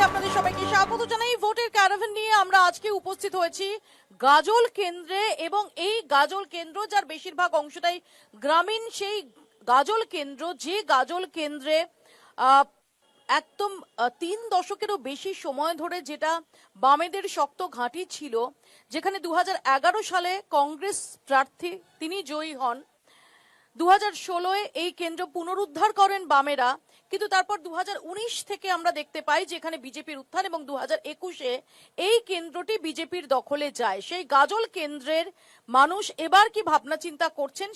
চ্যানেলে আপনাদের সবাইকে স্বাগত জানাই। ভোটের ক্যারাভান নিয়ে আমরা আজকে উপস্থিত হয়েছি গাজল কেন্দ্রে, এবং এই গাজল কেন্দ্র যার বেশিরভাগ অংশটাই গ্রামীণ, সেই গাজল কেন্দ্র, যে গাজল কেন্দ্রে আহ, একদম 3 দশকেরও বেশি সময় ধরে যেটা বামেদের শক্ত ঘাঁটি ছিল, যেখানে 2011 সালে কংগ্রেস প্রার্থী তিনি জয়ী হন। 2016-এ এই কেন্দ্র পুনরুদ্ধার করেন বামেরা, কিন্তু তারপর 2019 থেকে আমরা দেখতে পাই যে এখানে বিজেপির উত্থান, এবং 2021-এ এই কেন্দ্রটি বিজেপির দখলে যায়। সেই গাজল কেন্দ্রের মানুষ এবার কি ভাবনা চিন্তা করছেন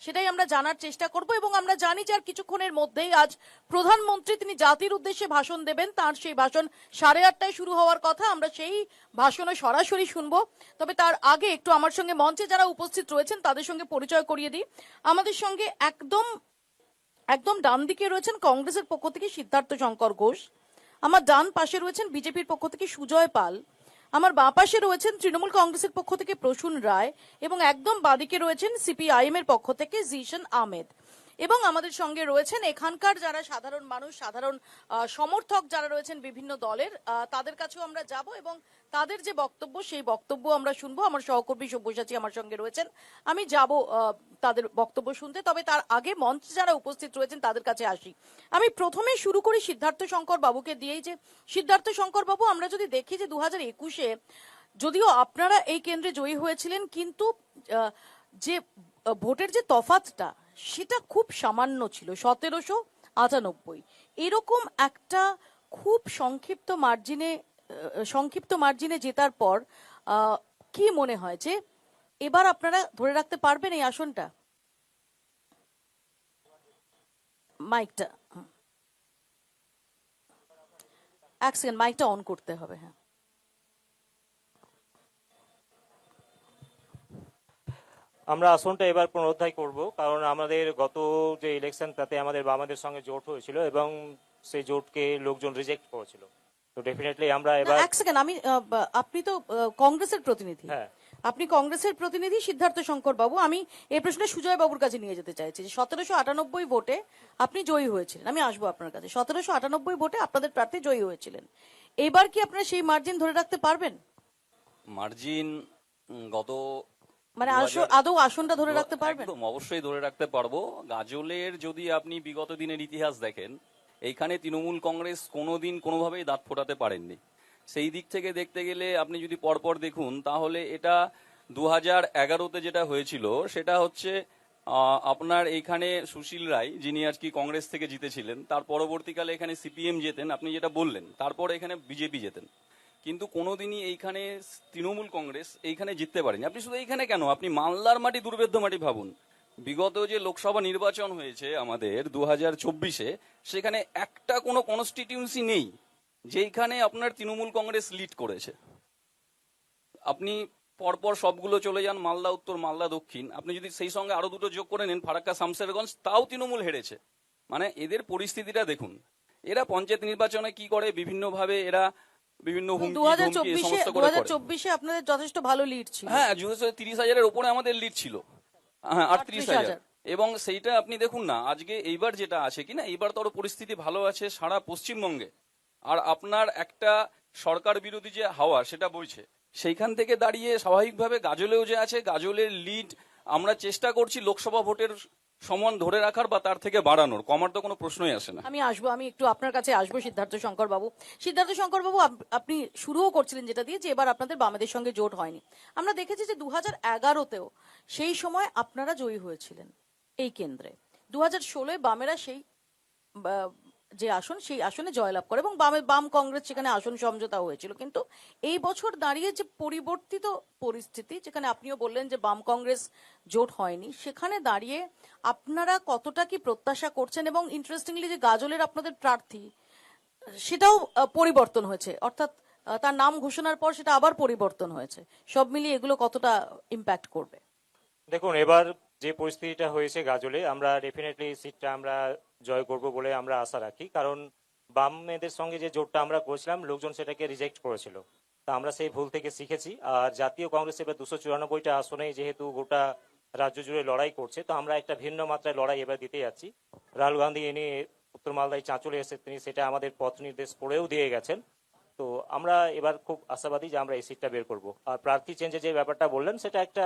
সেটাই আমরা জানার চেষ্টা করব। এবং আমরা জানি যে আর কিছুক্ষণের মধ্যেই আজ প্রধানমন্ত্রী তিনি জাতির উদ্দেশ্যে ভাষণ দেবেন। তার সেই ভাষণ 8:30টায় শুরু হওয়ার কথা, আমরা সেই ভাষণে সরাসরি শুনবো। তবে তার আগে একটু আমার সঙ্গে মঞ্চে যারা উপস্থিত রয়েছেন তাদের সঙ্গে পরিচয় করিয়ে দিই। আমাদের সঙ্গে একদম ডান দিকে রয়েছেন কংগ্রেসের পক্ষ থেকে সিদ্ধার্থ শঙ্কর ঘোষ, আমার ডান পাশে রয়েছেন বিজেপির পক্ষ থেকে সুজয় পাল, আমার বাঁ পাশে রয়েছেন তৃণমূল কংগ্রেসের পক্ষ থেকে প্রসূন রায়, এবং একদম বাঁদিকে রয়েছেন সিপিআইএম এর পক্ষ থেকে জিশান আহমেদ। এবং আমাদের সঙ্গে রয়েছেন এখানকার যারা সাধারণ মানুষ, সাধারণ সমর্থক যারা রয়েছেন বিভিন্ন দলের, তাদের কাছেও আমরা যাব এবং তাদের যে বক্তব্য সেই বক্তব্য আমরা শুনবো। আমার সহকর্মী সব্যসাচী আমার সঙ্গে রয়েছেন, আমি যাব তাদের বক্তব্য শুনতে। তবে তার আগে মঞ্চে যারা উপস্থিত রয়েছেন তাদের কাছে আসি। আমি প্রথমে শুরু করি সিদ্ধার্থ শঙ্কর বাবুকে দিয়েই। যে সিদ্ধার্থ শঙ্কর বাবু, আমরা যদি দেখি যে 2021-এ যদিও আপনারা এই কেন্দ্রে জয়ী হয়েছিলেন, কিন্তু যে ভোটের যে তফাৎটা সেটা খুব সামান্য ছিল, 1798। এরকম একটা খুব সংক্ষিপ্ত মার্জিনে জেতার পর কি মনে হয় যে এবার আপনারা ধরে রাখতে পারবেন এই আসনটা? মাইকটা এক সেকেন্ড, মাইকটা অন করতে হবে। হ্যাঁ, আমরা আসনটা এবার পুনরুদ্ধার করব, কারণ আমাদের গত যে ইলেকশন তাতে আমাদের বামেদের সঙ্গে জোট হয়েছিল এবং সেই জোটকে লোকজন রিজেক্ট করেছিল। তো ডেফিনেটলি আমরা এবার এক সেকেন্ড, আপনি তো কংগ্রেসের প্রতিনিধি। হ্যাঁ, আপনি কংগ্রেসের প্রতিনিধি সিদ্ধার্থ শঙ্কর বাবু। আমি এই প্রশ্নটা সুজয় বাবুর কাছে নিয়ে যেতে চাইছি যে 1798 ভোটে আপনি জয়ী হয়েছিলেন, আমি আসবো আপনার কাছে। 1798 ভোটে আপনাদের প্রার্থী জয়ী হয়েছিলেন, এবার কি আপনারা সেই মার্জিন ধরে রাখতে পারবেন? মার্জিন গত মানে 2000 আদৌ আসনটা ধরে রাখতে পারবেন? একদম অবশ্যই ধরে রাখতে পারবো। গাজলের যদি আপনি বিগত দিনের ইতিহাস দেখেন, এইখানে তৃণমূল কংগ্রেস কোনোদিন কোনোভাবেই দাঁত ফোটাতে পারেননি। সেই দিক থেকে দেখতে গেলে আপনি যদি পরপর দেখুন, তাহলে এটা 2011-তে যেটা হয়েছিল সেটা হচ্ছে আপনার এইখানে সুশীল রায়, যিনি আর কি কংগ্রেস থেকে জিতেছিলেন, তার পরবর্তীকালে এখানে সিপিএম জেতেন, আপনি যেটা বললেন, তারপর এখানে বিজেপি জেতেন। কিন্তু কোনোদিনই এইখানে তৃণমূল কংগ্রেস এইখানে জিততে পারেনি। আপনি শুধু এইখানে কেন, আপনি মালদার মাটি, দুর্ভেদ্য মাটি ভাবুন। বিগত যে লোকসভা নির্বাচন হয়েছে আমাদের 2024-এ, সেখানে একটা কোনো কনস্টিটিউয়েন্সি নেই যেইখানে আপনার তৃণমূল কংগ্রেস লিড করেছে। আপনি পরপর সবগুলো চলে যান, মালদা উত্তর, মালদা দক্ষিণ, আপনি যদি সেই সঙ্গে আরো দুটো যোগ করে নেন, ফারাক্কা শামশেরগঞ্জ, তাও তৃণমূল হেরেছে। মানে এদের পরিস্থিতিটা দেখুন। এরা পঞ্চায়েত নির্বাচনে কি করে, বিভিন্নভাবে এরা বিভিন্ন হুমকি ধমকি সমস্ত করে করে। 2024-এ আপনাদের যথেষ্ট ভালো লিড ছিল। হ্যাঁ, 30,000-এর উপরে আমাদের লিড ছিল। হ্যাঁ, 38,000। এবং সেইটা আপনি দেখুন না, আজকে এইবার যেটা আছে কিনা, এইবার তো পরিস্থিতি ভালো আছে সারা পশ্চিমবঙ্গে। আর আপনার একটা সরকার বিরোধী যে হাওয়া সেটা বইছে, সেইখান থেকে দাঁড়িয়ে স্বাভাবিকভাবে গাজলেও যে আছে, গাজলের লিড আমরা চেষ্টা করছি লোকসভা ভোটের সমান ধরে রাখার বা তার থেকে বাড়ানোর, কমার তো কোনো প্রশ্নই আসে না। আমি একটু আপনার কাছে আসবো সিদ্ধার্থ শঙ্কর বাবু। সিদ্ধার্থ শঙ্কর বাবু, আপনি শুরুও করছিলেন যেটা দিয়ে যে এবার আপনাদের বামেদের সঙ্গে জোট হয়নি। আমরা দেখেছি যে 2011-তেও সেই সময় আপনারা জয়ী হয়েছিলেন এই কেন্দ্রে। 2016-এ বামেরা সেই যে আসন সেই আসনে জয়লাভ করে, এবং বাম কংগ্রেস সেখানে আসন সমঝোতা হয়েছিল। কিন্তু এই বছর দাঁড়িয়ে যে পরিবর্তিত পরিস্থিতি, যেখানে আপনিও বললেন যে বাম কংগ্রেস জোট হয়নি, সেখানে দাঁড়িয়ে আপনারা কতটা কি প্রত্যাশা করছেন? এবং ইন্টারেস্টিংলি যে গাজলের আপনাদের প্রার্থী সেটাও পরিবর্তন হয়েছে, অর্থাৎ তার নাম ঘোষণার পর সেটা আবার পরিবর্তন হয়েছে। সব মিলিয়ে এগুলো কতটা ইম্প্যাক্ট করবে? দেখুন, এবার যে পরিস্থিতিটা হয়েছে গাজলে, আমরা ডেফিনেটলি সিটটা আমরা জয় করব বলে আমরা আশা রাখি, কারণ বামেদের সঙ্গে যে জোটটা আমরা করেছিলাম লোকজন সেটাকে রিজেক্ট করেছিল। তা আমরা সেই ভুল থেকে শিখেছি। আর জাতীয় কংগ্রেস এবার 294টা আসনে যেহেতু গোটা রাজ্য জুড়ে লড়াই করছে, তো আমরা একটা ভিন্ন মাত্রায় লড়াই এবার দিতে যাচ্ছি। রাহুল গান্ধী ইনি উত্তর মালদায় চাঁচলে এসে তিনি সেটা আমাদের পথ নির্দেশ করেও দিয়ে গেছেন। তো আমরা এবার খুব আশাবাদী যে আমরা এই সিটটা বের করব। আর প্রার্থী চেঞ্জের যে ব্যাপারটা বললেন, সেটা একটা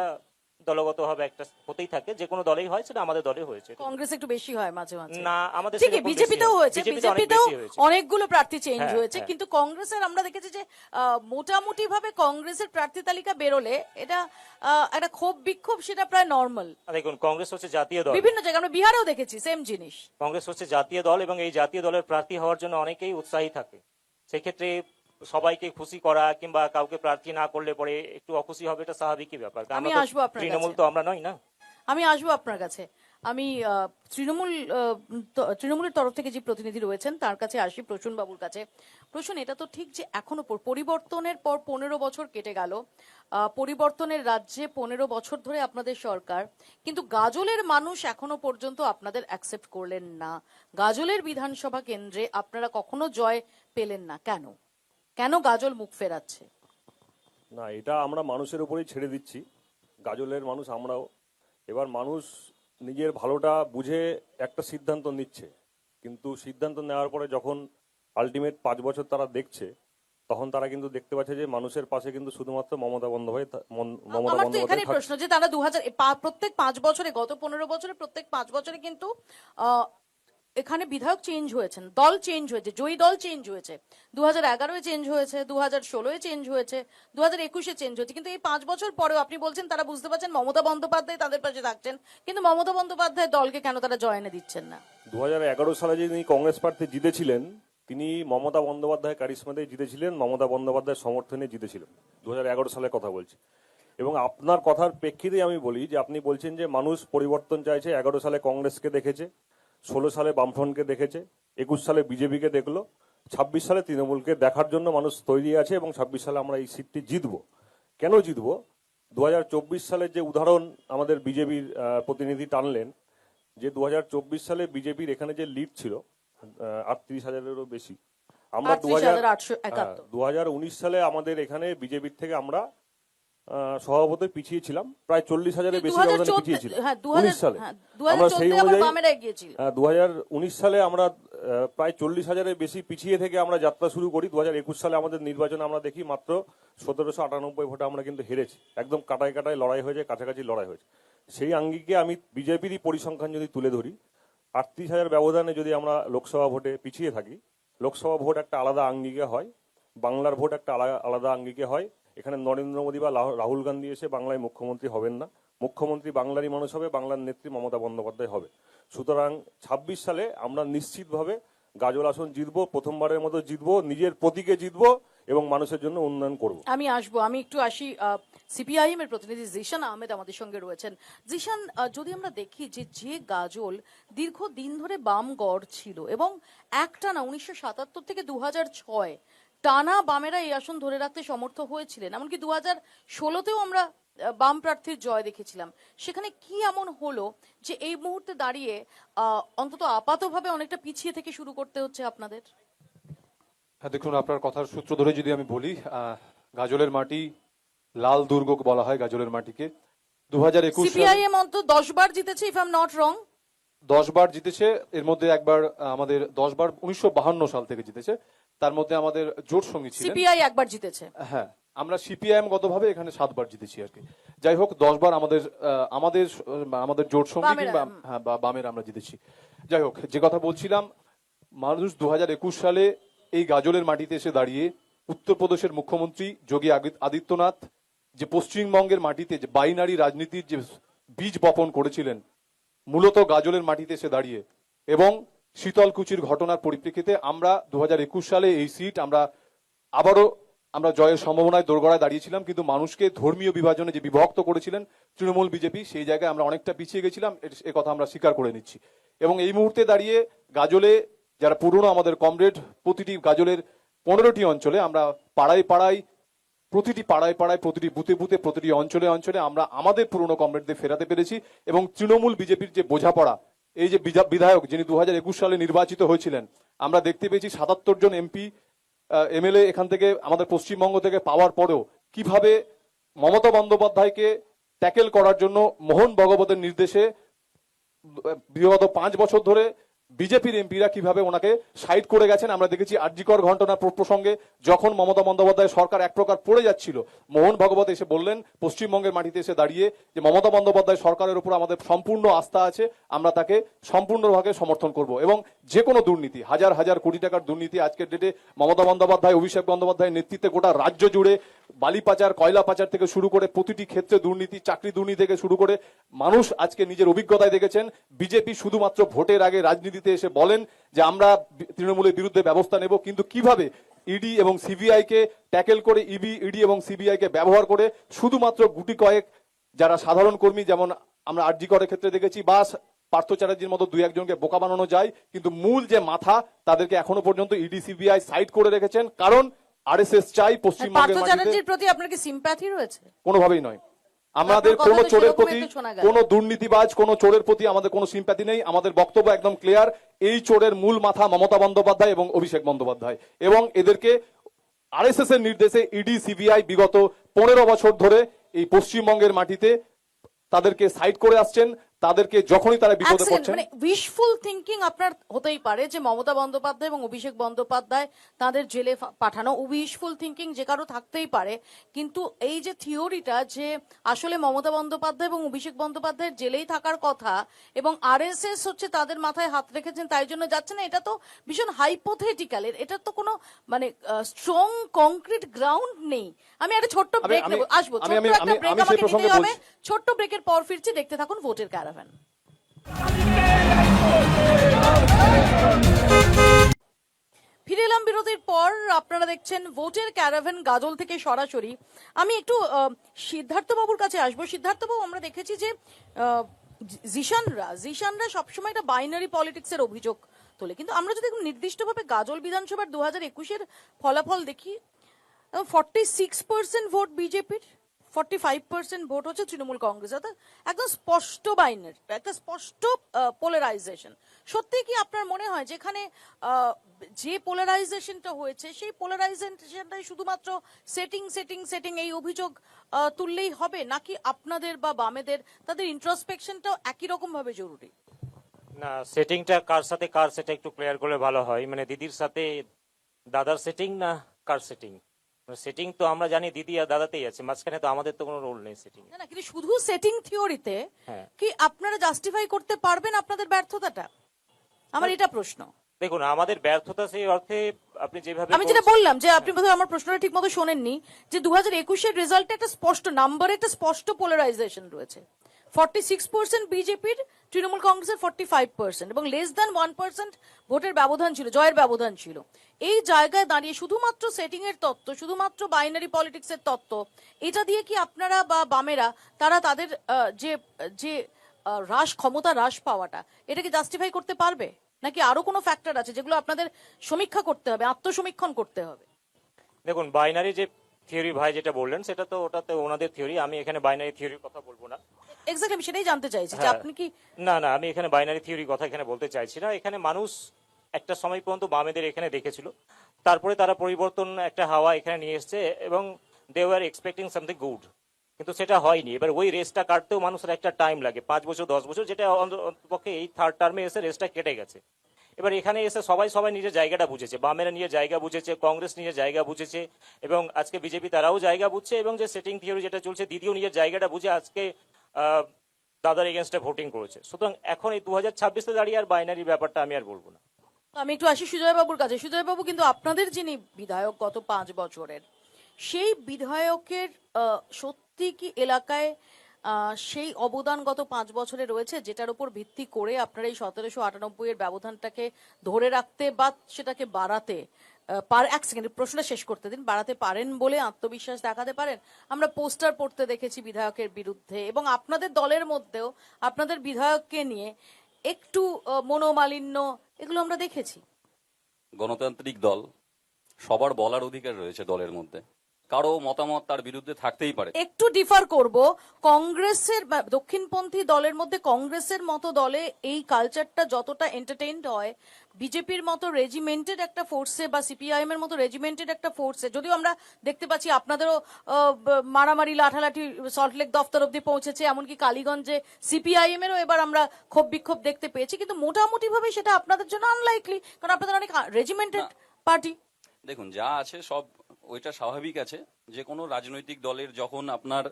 দলগতভাবে একটা হতেই থাকে, যে কোনো দলেই হয়, সেটা আমাদের দলে হয়েছে। কংগ্রেস একটু বেশি হয় মাঝে মাঝে। না, আমাদের ঠিকই সেরকম বেশি বিজেপিতেও হয়েছে, বিজেপিতে অনেক বিজেপিতেও বেশি হয়েছে। অনেকগুলো প্রার্থী চেঞ্জ হ্যাঁ, হয়েছে, হ্যাঁ। কিন্তু কংগ্রেসের আমরা দেখেছি যে মোটামুটি ভাবে কংগ্রেসের প্রার্থী তালিকা বেরোলে এটা একটা ক্ষোভ বিক্ষোভ সেটা প্রায় নর্মাল। দেখুন, কংগ্রেস হচ্ছে জাতীয় দল, বিভিন্ন জায়গায় আমরা বিহারেও দেখেছি সেম জিনিস। কংগ্রেস হচ্ছে জাতীয় দল এবং এই জাতীয় দলের প্রার্থী হওয়ার জন্য অনেকেই উৎসাহী থাকে। সেক্ষেত্রে সবাইকে খুশি করা কিংবা কাউকে প্রার্থী না করলে পরে একটু অখুশি হবে, এটা স্বাভাবিকই ব্যাপার। আমি আমরা তো আসবো আপনার তৃণমূল কাছে। তো আমরা নই না। আমি আসবো আপনার কাছে। আমি তৃণমূলের তরফ থেকে যে প্রতিনিধি রয়েছেন তার কাছে আসি, প্রসূন বাবুর কাছে। প্রসূন, এটা তো ঠিক যে এখনো পরিবর্তনের পর 15 বছর কেটে গেল, পরিবর্তনের রাজ্যে 15 বছর ধরে আপনাদের সরকার, কিন্তু গাজলের মানুষ এখনো পর্যন্ত আপনাদের অ্যাকসেপ্ট করলেন না। গাজলের বিধানসভা কেন্দ্রে আপনারা কখনো জয় পেলেন না, কেন? কেন গাজল মুখ ফেরাচ্ছে? না, এটা আমরা মানুষের উপরেই ছেড়ে দিচ্ছি। গাজলের মানুষ আমরাও। এবার মানুষ নিজের ভালোটা বুঝে একটা সিদ্ধান্ত নিচ্ছে, কিন্তু সিদ্ধান্ত নেওয়ার পরে যখন আলটিমেট 5 বছর তারা দেখছে, তখন তারা কিন্তু দেখতে পাচ্ছে যে মানুষের পাশে কিন্তু শুধুমাত্র মমতা আমার তো এখানে বন্দ্যোপাধ্যায় প্রশ্ন যে তারা প্রত্যেক 5 বছরে, গত 15 বছরে প্রত্যেক 5 বছরে কিন্তু এখানে বিধায়ক চেঞ্জ হয়েছেন, দল চেঞ্জ হয়েছে, জয়ী দল চেঞ্জ হয়েছে। 2011-এ চেঞ্জ হয়েছে, 2016-এ চেঞ্জ হয়েছে, 2021-এ চেঞ্জ হয়েছে, কিন্তু এই 5 বছর পরেও আপনি বলছেন তারা বুঝতে পারছেন মমতা বন্দ্যোপাধ্যায় তাদের পাশে থাকছেন, কিন্তু মমতা বন্দ্যোপাধ্যায় দলকে কেন তারা জয় এনে দিচ্ছেন না? 2011 সালে যিনি কংগ্রেস প্রার্থী জিতেছিলেন, তিনি মমতা বন্দ্যোপাধ্যায় কারিশমাতেই জিতেছিলেন, মমতা বন্দ্যোপাধ্যায়ের সমর্থনে জিতেছিলেন। 2011 সালের কথা বলছি। এবং আপনার কথার প্রেক্ষিতে আমি বলি যে আপনি বলছেন যে মানুষ পরিবর্তন চাইছে। 11 সালে কংগ্রেসকে দেখেছে, 16 সালে বামফ্রন্টকে দেখেছে, 21 সালে বিজেপিকে দেখলো, 26 সালে তৃণমূলকে দেখার জন্য মানুষ তৈরি আছে এবং 26 সালে আমরা এই সিটটি জিতবো। কেন জিতবো? 2024 সালের যে উদাহরণ আমাদের বিজেপির প্রতিনিধি টানলেন, যে 2024 সালে বিজেপির এখানে যে লিড ছিল 38,000-এরও বেশি, আমরা 38,871। 2019 সালে আমাদের এখানে বিজেপির থেকে আমরা সভাপতি পিছিয়ে ছিলাম, প্রায় 40,000-এর বেশি ব্যবধানে পিছিয়ে ছিলাম। 19 সালে আমরা সেই অনুযায়ী 2019 সালে আমরা প্রায় 40,000-এর বেশি পিছিয়ে থেকে আমরা যাত্রা শুরু করি। 2021 সালে আমাদের নির্বাচনে আমরা দেখি মাত্র 1798 ভোটে আমরা কিন্তু হেরেছি। একদম কাটায় কাটায় লড়াই হয়েছে, কাছাকাছি লড়াই হয়েছে। সেই আঙ্গিকে আমি বিজেপিরই পরিসংখ্যান যদি তুলে ধরি, 38,000 ব্যবধানে যদি আমরা লোকসভা ভোটে পিছিয়ে থাকি, লোকসভা ভোট একটা আলাদা আঙ্গিকে হয়, বাংলার ভোট একটা আলাদা আঙ্গিকে হয়। এখানে নরেন্দ্র মোদী বা রাহুল গান্ধী এসে বাংলায় মুখ্যমন্ত্রী হবেন না, মুখ্যমন্ত্রী বাংলারই মানুষ হবে, বাংলার নেত্রী মমতা বন্দ্যোপাধ্যায় হবে। সুতরাং 26 সালে আমরা নিশ্চিতভাবে গাজল আসন জিতবো, প্রথমবারের মতো জিতবো, নিজের প্রতীকে জিতবো এবং মানুষের জন্য উন্নয়ন করব। আমি আসবো, আমি একটু আসি। সিপিআইএম এর প্রতিনিধি জিশান আহমেদ আমাদের সঙ্গে রয়েছেন। জিশান, যদি আমরা দেখি যে গাজল দীর্ঘদিন ধরে বাম গড় ছিল এবং একটানা 1977 থেকে 2006 টানা বামেরা এই আসন ধরে রাখতে সমর্থ হয়েছিলেন, এমনকি 2016-তেও আমরা বাম প্রার্থীর জয় দেখেছিলাম। সেখানে কি এমন হলো যে এই মুহূর্তে দাঁড়িয়ে অন্তত আপাতভাবে অনেকটা পিছিয়ে থেকে শুরু করতে হচ্ছে আপনাদের? হ্যাঁ, দেখুন, আপনার কথার সূত্র ধরে যদি আমি বলি, গাজলের মাটি লাল দুর্গ বলা হয় গাজলের মাটিকে। 2021 সিপিআইএম অন্তত 10 বার জিতেছে, if I am not wrong. 10 বার জিতেছে, এর মধ্যে একবার আমাদের 10 বার 1952 সাল থেকে জিতেছে। তার মধ্যে আমাদের জোট সঙ্গী ছিলেন, সিপিআই একবার জিতেছে। হ্যাঁ, আমরা সিপিআইএম গতভাবে এখানে 7 বার জিতেছি আর কি। যাই হোক, 10 বার আমাদের জোট সঙ্গী কিংবা বা বামের আমরা জিতেছি। যাই হোক, যে কথা বলছিলাম, মানুষ 2021 সালে এই গাজলের মাটিতে এসে দাঁড়িয়ে উত্তরপ্রদেশের মুখ্যমন্ত্রী যোগী আদিত্যনাথ যে পশ্চিমবঙ্গের মাটিতে যে বাইনারি রাজনীতির যে বীজ বপন করেছিলেন মূলত গাজলের মাটিতে এসে দাঁড়িয়ে, এবং শীতলকুচির ঘটনার পরিপ্রেক্ষিতে আমরা 2021 সালে এই সিট আবারও আমরা জয়ের সম্ভাবনায় দোরগোড়ায় দাঁড়িয়েছিলাম। কিন্তু মানুষকে ধর্মীয় বিভাজনে যে বিভক্ত করেছিলেন তৃণমূল বিজেপি, সেই জায়গায় আমরা অনেকটা পিছিয়ে গেছিলাম, এ কথা আমরা স্বীকার করে নিচ্ছি। এবং এই মুহূর্তে দাঁড়িয়ে গাজলে যারা পুরনো আমাদের কমরেড, প্রতিটি গাজলের 15টি অঞ্চলে আমরা প্রতিটি পাড়ায় প্রতিটি বুথে বুথে প্রতিটি অঞ্চলে অঞ্চলে আমরা আমাদের পুরনো কমরেডদের ফেরাতে পেরেছি। এবং তৃণমূল বিজেপির যে বোঝাপড়া, এই যে বিধায়ক যিনি 2021 সালে নির্বাচিত হয়েছিলেন, আমরা দেখতে পেয়েছি 77 জন এমপি এমএলএ এখান থেকে আমাদের পশ্চিমবঙ্গ থেকে পাওয়ার পরেও কিভাবে মমতা বন্দ্যোপাধ্যায়কে ট্যাকেল করার জন্য মোহন ভগবতের নির্দেশে বিগত 5 বছর ধরে বিজেপির এমপিরা কিভাবে ওনাকে সাইড করে গেছেন। আমরা দেখেছি আরজিকর ঘটনা প্রসঙ্গে যখন মমতা বন্দ্যোপাধ্যায় সরকার এক প্রকার পড়ে যাচ্ছিল, মোহন ভগবত এসে বললেন পশ্চিমবঙ্গের মাটিতে এসে দাঁড়িয়ে যে মমতা বন্দ্যোপাধ্যায় সরকারের উপর আমাদের সম্পূর্ণ আস্থা আছে, আমরা তাকে সম্পূর্ণভাবে সমর্থন করব। এবং যে কোনো দুর্নীতি, হাজার হাজার কোটি টাকার দুর্নীতি আজকের ডেটে মমতা বন্দ্যোপাধ্যায়, অভিষেক বন্দ্যোপাধ্যায়ের নেতৃত্বে গোটা রাজ্য জুড়ে বালি পাচার, কয়লা পাচার থেকে শুরু করে প্রতিটি ক্ষেত্রে দুর্নীতি, চাকরি দুর্নীতি থেকে শুরু করে মানুষ আজকে নিজের অভিজ্ঞতায় দেখেছেন বিজেপি শুধুমাত্র ভোটের আগে রাজনীতিতে এসে বলেন যে আমরা তৃণমূলের বিরুদ্ধে ব্যবস্থা নেব, কিন্তু কিভাবে ইডি এবং সিবিআই কে ট্যাকেল করে, ইডি এবং সিবিআই কে ব্যবহার করে শুধুমাত্র গুটি কয়েক যারা সাধারণ কর্মী, যেমন আমরা আরজি করের ক্ষেত্রে দেখেছি, বা পার্থ চ্যাটার্জির মতো দুই একজনকে বোকা বানানো যায়, কিন্তু মূল যে মাথা তাদেরকে এখনো পর্যন্ত ইডি সিবিআই সাইড করে রেখেছেন। কারণ আরএসএস চাই পশ্চিমবঙ্গের পার্থ চ্যাটার্জির প্রতি আপনার কি সিম্প্যাথি রয়েছে? কোনোভাবেই নয়। আমাদের কোন চোরের প্রতি, কোন দুর্নীতিবাজ, কোন চোরের প্রতি আমাদের কোনো সিম্প্যাথি নেই। আমাদের বক্তব্য একদম ক্লিয়ার, এই চোরের মূল মাথা মমতা বন্দ্যোপাধ্যায় এবং অভিষেক বন্দ্যোপাধ্যায়, এবং এদেরকে আরএসএস এর নির্দেশে ইডি সিবিআই বিগত 15 বছর ধরে এই পশ্চিমবঙ্গের মাটিতে তাদেরকে সাইড করে আসছেন। তাদেরকে যখনই তারা বিপদে পড়ছেন, মানে উইশফুল থিংকিং আপনার হতেই পারে যে মমতা বন্দ্যোপাধ্যায় এবং অভিষেক বন্দ্যোপাধ্যায় তাদের জেলে পাঠানো, উইশফুল থিংকিং যে কারো থাকতেই পারে, কিন্তু এই যে থিওরিটা যে আসলে মমতা বন্দ্যোপাধ্যায় এবং অভিষেক বন্দ্যোপাধ্যায়ের জেলেই থাকার কথা এবং আরএসএস হচ্ছে তাদের মাথায় হাত রেখেছেন তাই জন্য যাচ্ছে না, এটা তো ভীষণ হাইপোথেটিক্যাল। এটার তো কোনো মানে স্ট্রং কংক্রিট গ্রাউন্ড নেই। আমি একটা ছোট্ট ব্রেক নেব, আসবো ছোট্ট একটা ব্রেক আমাকে নিতেই হবে। ছোট্ট ব্রেকের পর ফিরছি, দেখতে থাকুন ভোটের ক্যারাভান। ফিরে এলাম বিরতির পর, আপনারা দেখছেন ভোটের ক্যারাভান গাজল থেকে সরাসরি। আমি একটু সিদ্ধার্থ বাবুর কাছে আসবো। সিদ্ধার্থ বাবু, আমরা দেখেছি যে জিশানরা সবসময় একটা বাইনারি পলিটিক্স এর অভিযোগ তোলে, কিন্তু আমরা যদি নির্দিষ্টভাবে গাজল বিধানসভার 2021-এর ফলাফল দেখি, 46% ভোট বিজেপির, 45% ভোট হচ্ছে তৃণমূল কংগ্রেস, অর্থাৎ একদম স্পষ্ট বাইনারি, একটা স্পষ্ট পোলারাইজেশন। সত্যি কি আপনার মনে হয় যেখানে যে পোলারাইজেশনটা হয়েছে সেই পোলারাইজেশনটাই শুধুমাত্র সেটিং এই অভিযোগ তুললেই হবে, নাকি আপনাদের বা বামেদের তাদের ইন্ট্রোস্পেকশনটাও একই রকম ভাবে জরুরি? না, সেটিংটা কার সাথে কার সেটা একটু ক্লিয়ার করলে ভালো হয়। মানে দিদির সাথে দাদার সেটিং না কার সেটিং? সেটিং তো আমরা জানি দিদি আর দাদাতেই আছে, মাঝখানে তো আমাদের তো কোনো রোল নেই সেটিং। না, কিন্তু শুধু সেটিং থিওরিতে কি আপনারা জাস্টিফাই করতে পারবেন আপনাদের ব্যর্থতাটা? আমার এটা প্রশ্ন। দেখুন, আমাদের ব্যর্থতা সেই অর্থে আপনি যেভাবে, আমি যেটা বললাম যে আপনি বোধহয় আমার প্রশ্নটা ঠিক মতো শোনেননি, যে 2021-এর রেজাল্টে একটা স্পষ্ট নাম্বারে একটা স্পষ্ট পোলারাইজেশন রয়েছে। 46% বিজেপির, তৃণমূল কংগ্রেসের 45%, এবং লেস দ্যান 1% ভোটের ব্যবধান ছিল, জয়ের ব্যবধান ছিল। এই জায়গায় দাঁড়িয়ে শুধুমাত্র সেটিং এর তত্ত্ব, শুধুমাত্র বাইনারি পলিটিক্স এর তত্ত্ব, এটা দিয়ে কি আপনারা বা বামেরা তারা তাদের যে ক্ষমতা হ্রাস পাওয়াটা, এটাকে জাস্টিফাই করতে পারবে, নাকি আরো কোনো ফ্যাক্টর আছে যেগুলো আপনাদের সমীক্ষা করতে হবে, আত্মসমীক্ষণ করতে হবে? দেখুন, বাইনারি যে থিওরি ভাই যেটা বললেন সেটা তো ওটাতে ওনাদের থিওরি, আমি এখানে বাইনারি থিওরির কথা বলবো না। এক্স্যাক্টলি, আমি সেটাই জানতে চাইছি যে আপনি কি। না, আমি এখানে বাইনারি থিওরির কথা এখানে বলতে চাইছি না। এখানে মানুষ একটা সময় পর্যন্ত বামেদের এখানে দেখেছিল, তারপরে তারা পরিবর্তন একটা হাওয়া এখানে নিয়ে এসছে এবং they were expecting something good, কিন্তু সেটা হয়নি। এবার ওই রেসটা কাটতেও মানুষের একটা টাইম লাগে, 5 বছর 10 বছর, যেটা অন্ততপক্ষে এই থার্ড টার্মে এসে রেসটা কেটে গেছে। এবার এখানে এসে সবাই নিজের জায়গাটা বুঝেছে, বামেরা নিজের জায়গা বুঝেছে, কংগ্রেস নিজের জায়গা বুঝেছে, এবং আজকে বিজেপি তারাও জায়গা বুঝছে, এবং যে সেটিং থিওরি যেটা চলছে দিদিও নিজের জায়গাটা বুঝে আজকে দাদার এগেনস্টে ভোটিং করেছে। সুতরাং এখন এই 2026-এ দাঁড়িয়ে আর বাইনারি ব্যাপারটা আমি আর বলবো না। আমি একটু আসি সুজয় বাবুর কাছে। সুজয় বাবু, কিন্তু আপনাদের যিনি বিধায়ক গত 5 বছরের, সেই বিধায়কের সত্যি কি এলাকায় সেই অবদান গত 5 বছরে রয়েছে যেটার উপর ভিত্তি করে আপনারা এই 1798-এর ব্যবধানটাকে ধরে রাখতে বা সেটাকে বাড়াতে এক সেকেন্ড প্রশ্নটা শেষ করতে দিন, বাড়াতে পারেন বলে আত্মবিশ্বাস দেখাতে পারেন? আমরা পোস্টার পড়তে দেখেছি বিধায়কের বিরুদ্ধে, এবং আপনাদের দলের মধ্যেও আপনাদের বিধায়ককে নিয়ে একটু মনোমালিন্য, এগুলো আমরা দেখেছি। গণতান্ত্রিক দল, সবার বলার অধিকার রয়েছে দলের মধ্যে, কারো মতামত তার বিরুদ্ধে থাকতেই পারে। একটু ডিফার করব, কংগ্রেসের বা দক্ষিণপন্থী দলের মধ্যে কংগ্রেসের মতো দলে এই কালচারটা যতটা এন্টারটেইনড হয়, বিজেপির মতো রেজিমেন্টেড একটা ফোর্সে বা সিপিআইএম এর মতো রেজিমেন্টেড একটা ফোর্সে, যদিও আমরা দেখতে পাচ্ছি আপনাদেরও মারামারি লাঠালাঠি সল্টলেক দফতর অব্দি পৌঁছেছে, এমনকি কালীগঞ্জে সিপিআইএম এরও এবার আমরা ক্ষোভ বিক্ষোভ দেখতে পেয়েছি, কিন্তু মোটামুটি ভাবে সেটা আপনাদের জন্য আনলাইকলি, কারণ আপনাদের অনেক রেজিমেন্টেড পার্টি। দেখুন, যা আছে সব ওইটা স্বাভাবিক আছে। যে কোনো রাজনৈতিক দলের যখন আপনার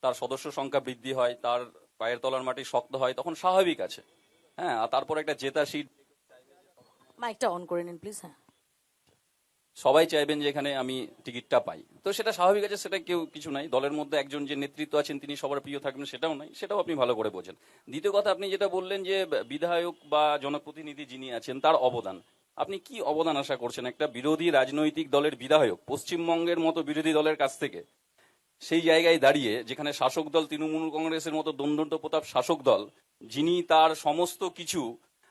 তার সদস্য সংখ্যা বৃদ্ধি হয়, তার পায়ের তলার মাটি শক্ত হয়, তখন স্বাভাবিক আছে। হ্যাঁ, আর তারপর একটা জেতা সিট, মাইকটা অন করে নিন প্লিজ। হ্যাঁ, সবাই চাইবেন যে এখানে আমি টিকিটটা পাই, তো সেটা স্বাভাবিক আছে, সেটা কেউ কিছু নাই। দলের মধ্যে একজন যে নেতৃত্ব আছেন তিনি সবার প্রিয় থাকবেন সেটাও নাই, সেটাও আপনি ভালো করে বোঝেন। দ্বিতীয় কথা, আপনি যেটা বললেন যে বিধায়ক বা জনপ্রতিনিধি যিনি আছেন তার অবদান, আপনি কি অবদান আশা করছেন একটা বিরোধী রাজনৈতিক দলের বিধায়ক পশ্চিমবঙ্গের মতো বিরোধী দলের কাছ থেকে? সেই জায়গায় দাঁড়িয়ে যেখানে শাসক দল তৃণমূল কংগ্রেসের মতো দণ্ডন্ত প্রতাপ শাসক দল, যিনি তার সমস্ত কিছু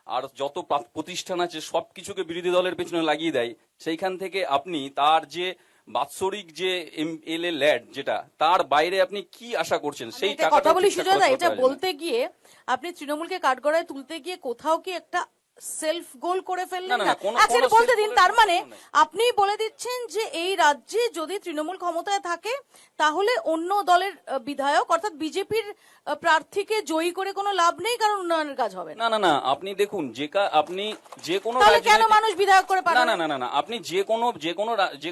আর যত প্রতিষ্ঠান আছে সবকিছুকে বিরোধী দলের পেছনে লাগিয়ে দেয়, সেইখান থেকে আপনি তার যে বাৎসরিক যে এমএলএ ল্যাড, যেটা তার বাইরে আপনি কি আশা করছেন? সেই কথা বলি সুজয়দা, এটা বলতে গিয়ে আপনি তৃণমূলকে কাঠগড়ায় তুলতে গিয়ে কোথাও কি একটা সেলফ গোল করে ফেললেন না? বলতে দিন, তার মানে আপনি বলে দিচ্ছেন যে এই রাজ্যে যদি তৃণমূল ক্ষমতায় থাকে তাহলে অন্য দলের বিধায়ক অর্থাৎ বিজেপির প্রার্থীকে জয়ী করে কোনো লাভ নেই, কারণ উন্নয়নের কাজ হবে না। না না, আপনি দেখুন, আপনি যে কোনো কেন মানুষ বিধায়ক করে পাঠান? না না না না, আপনি যে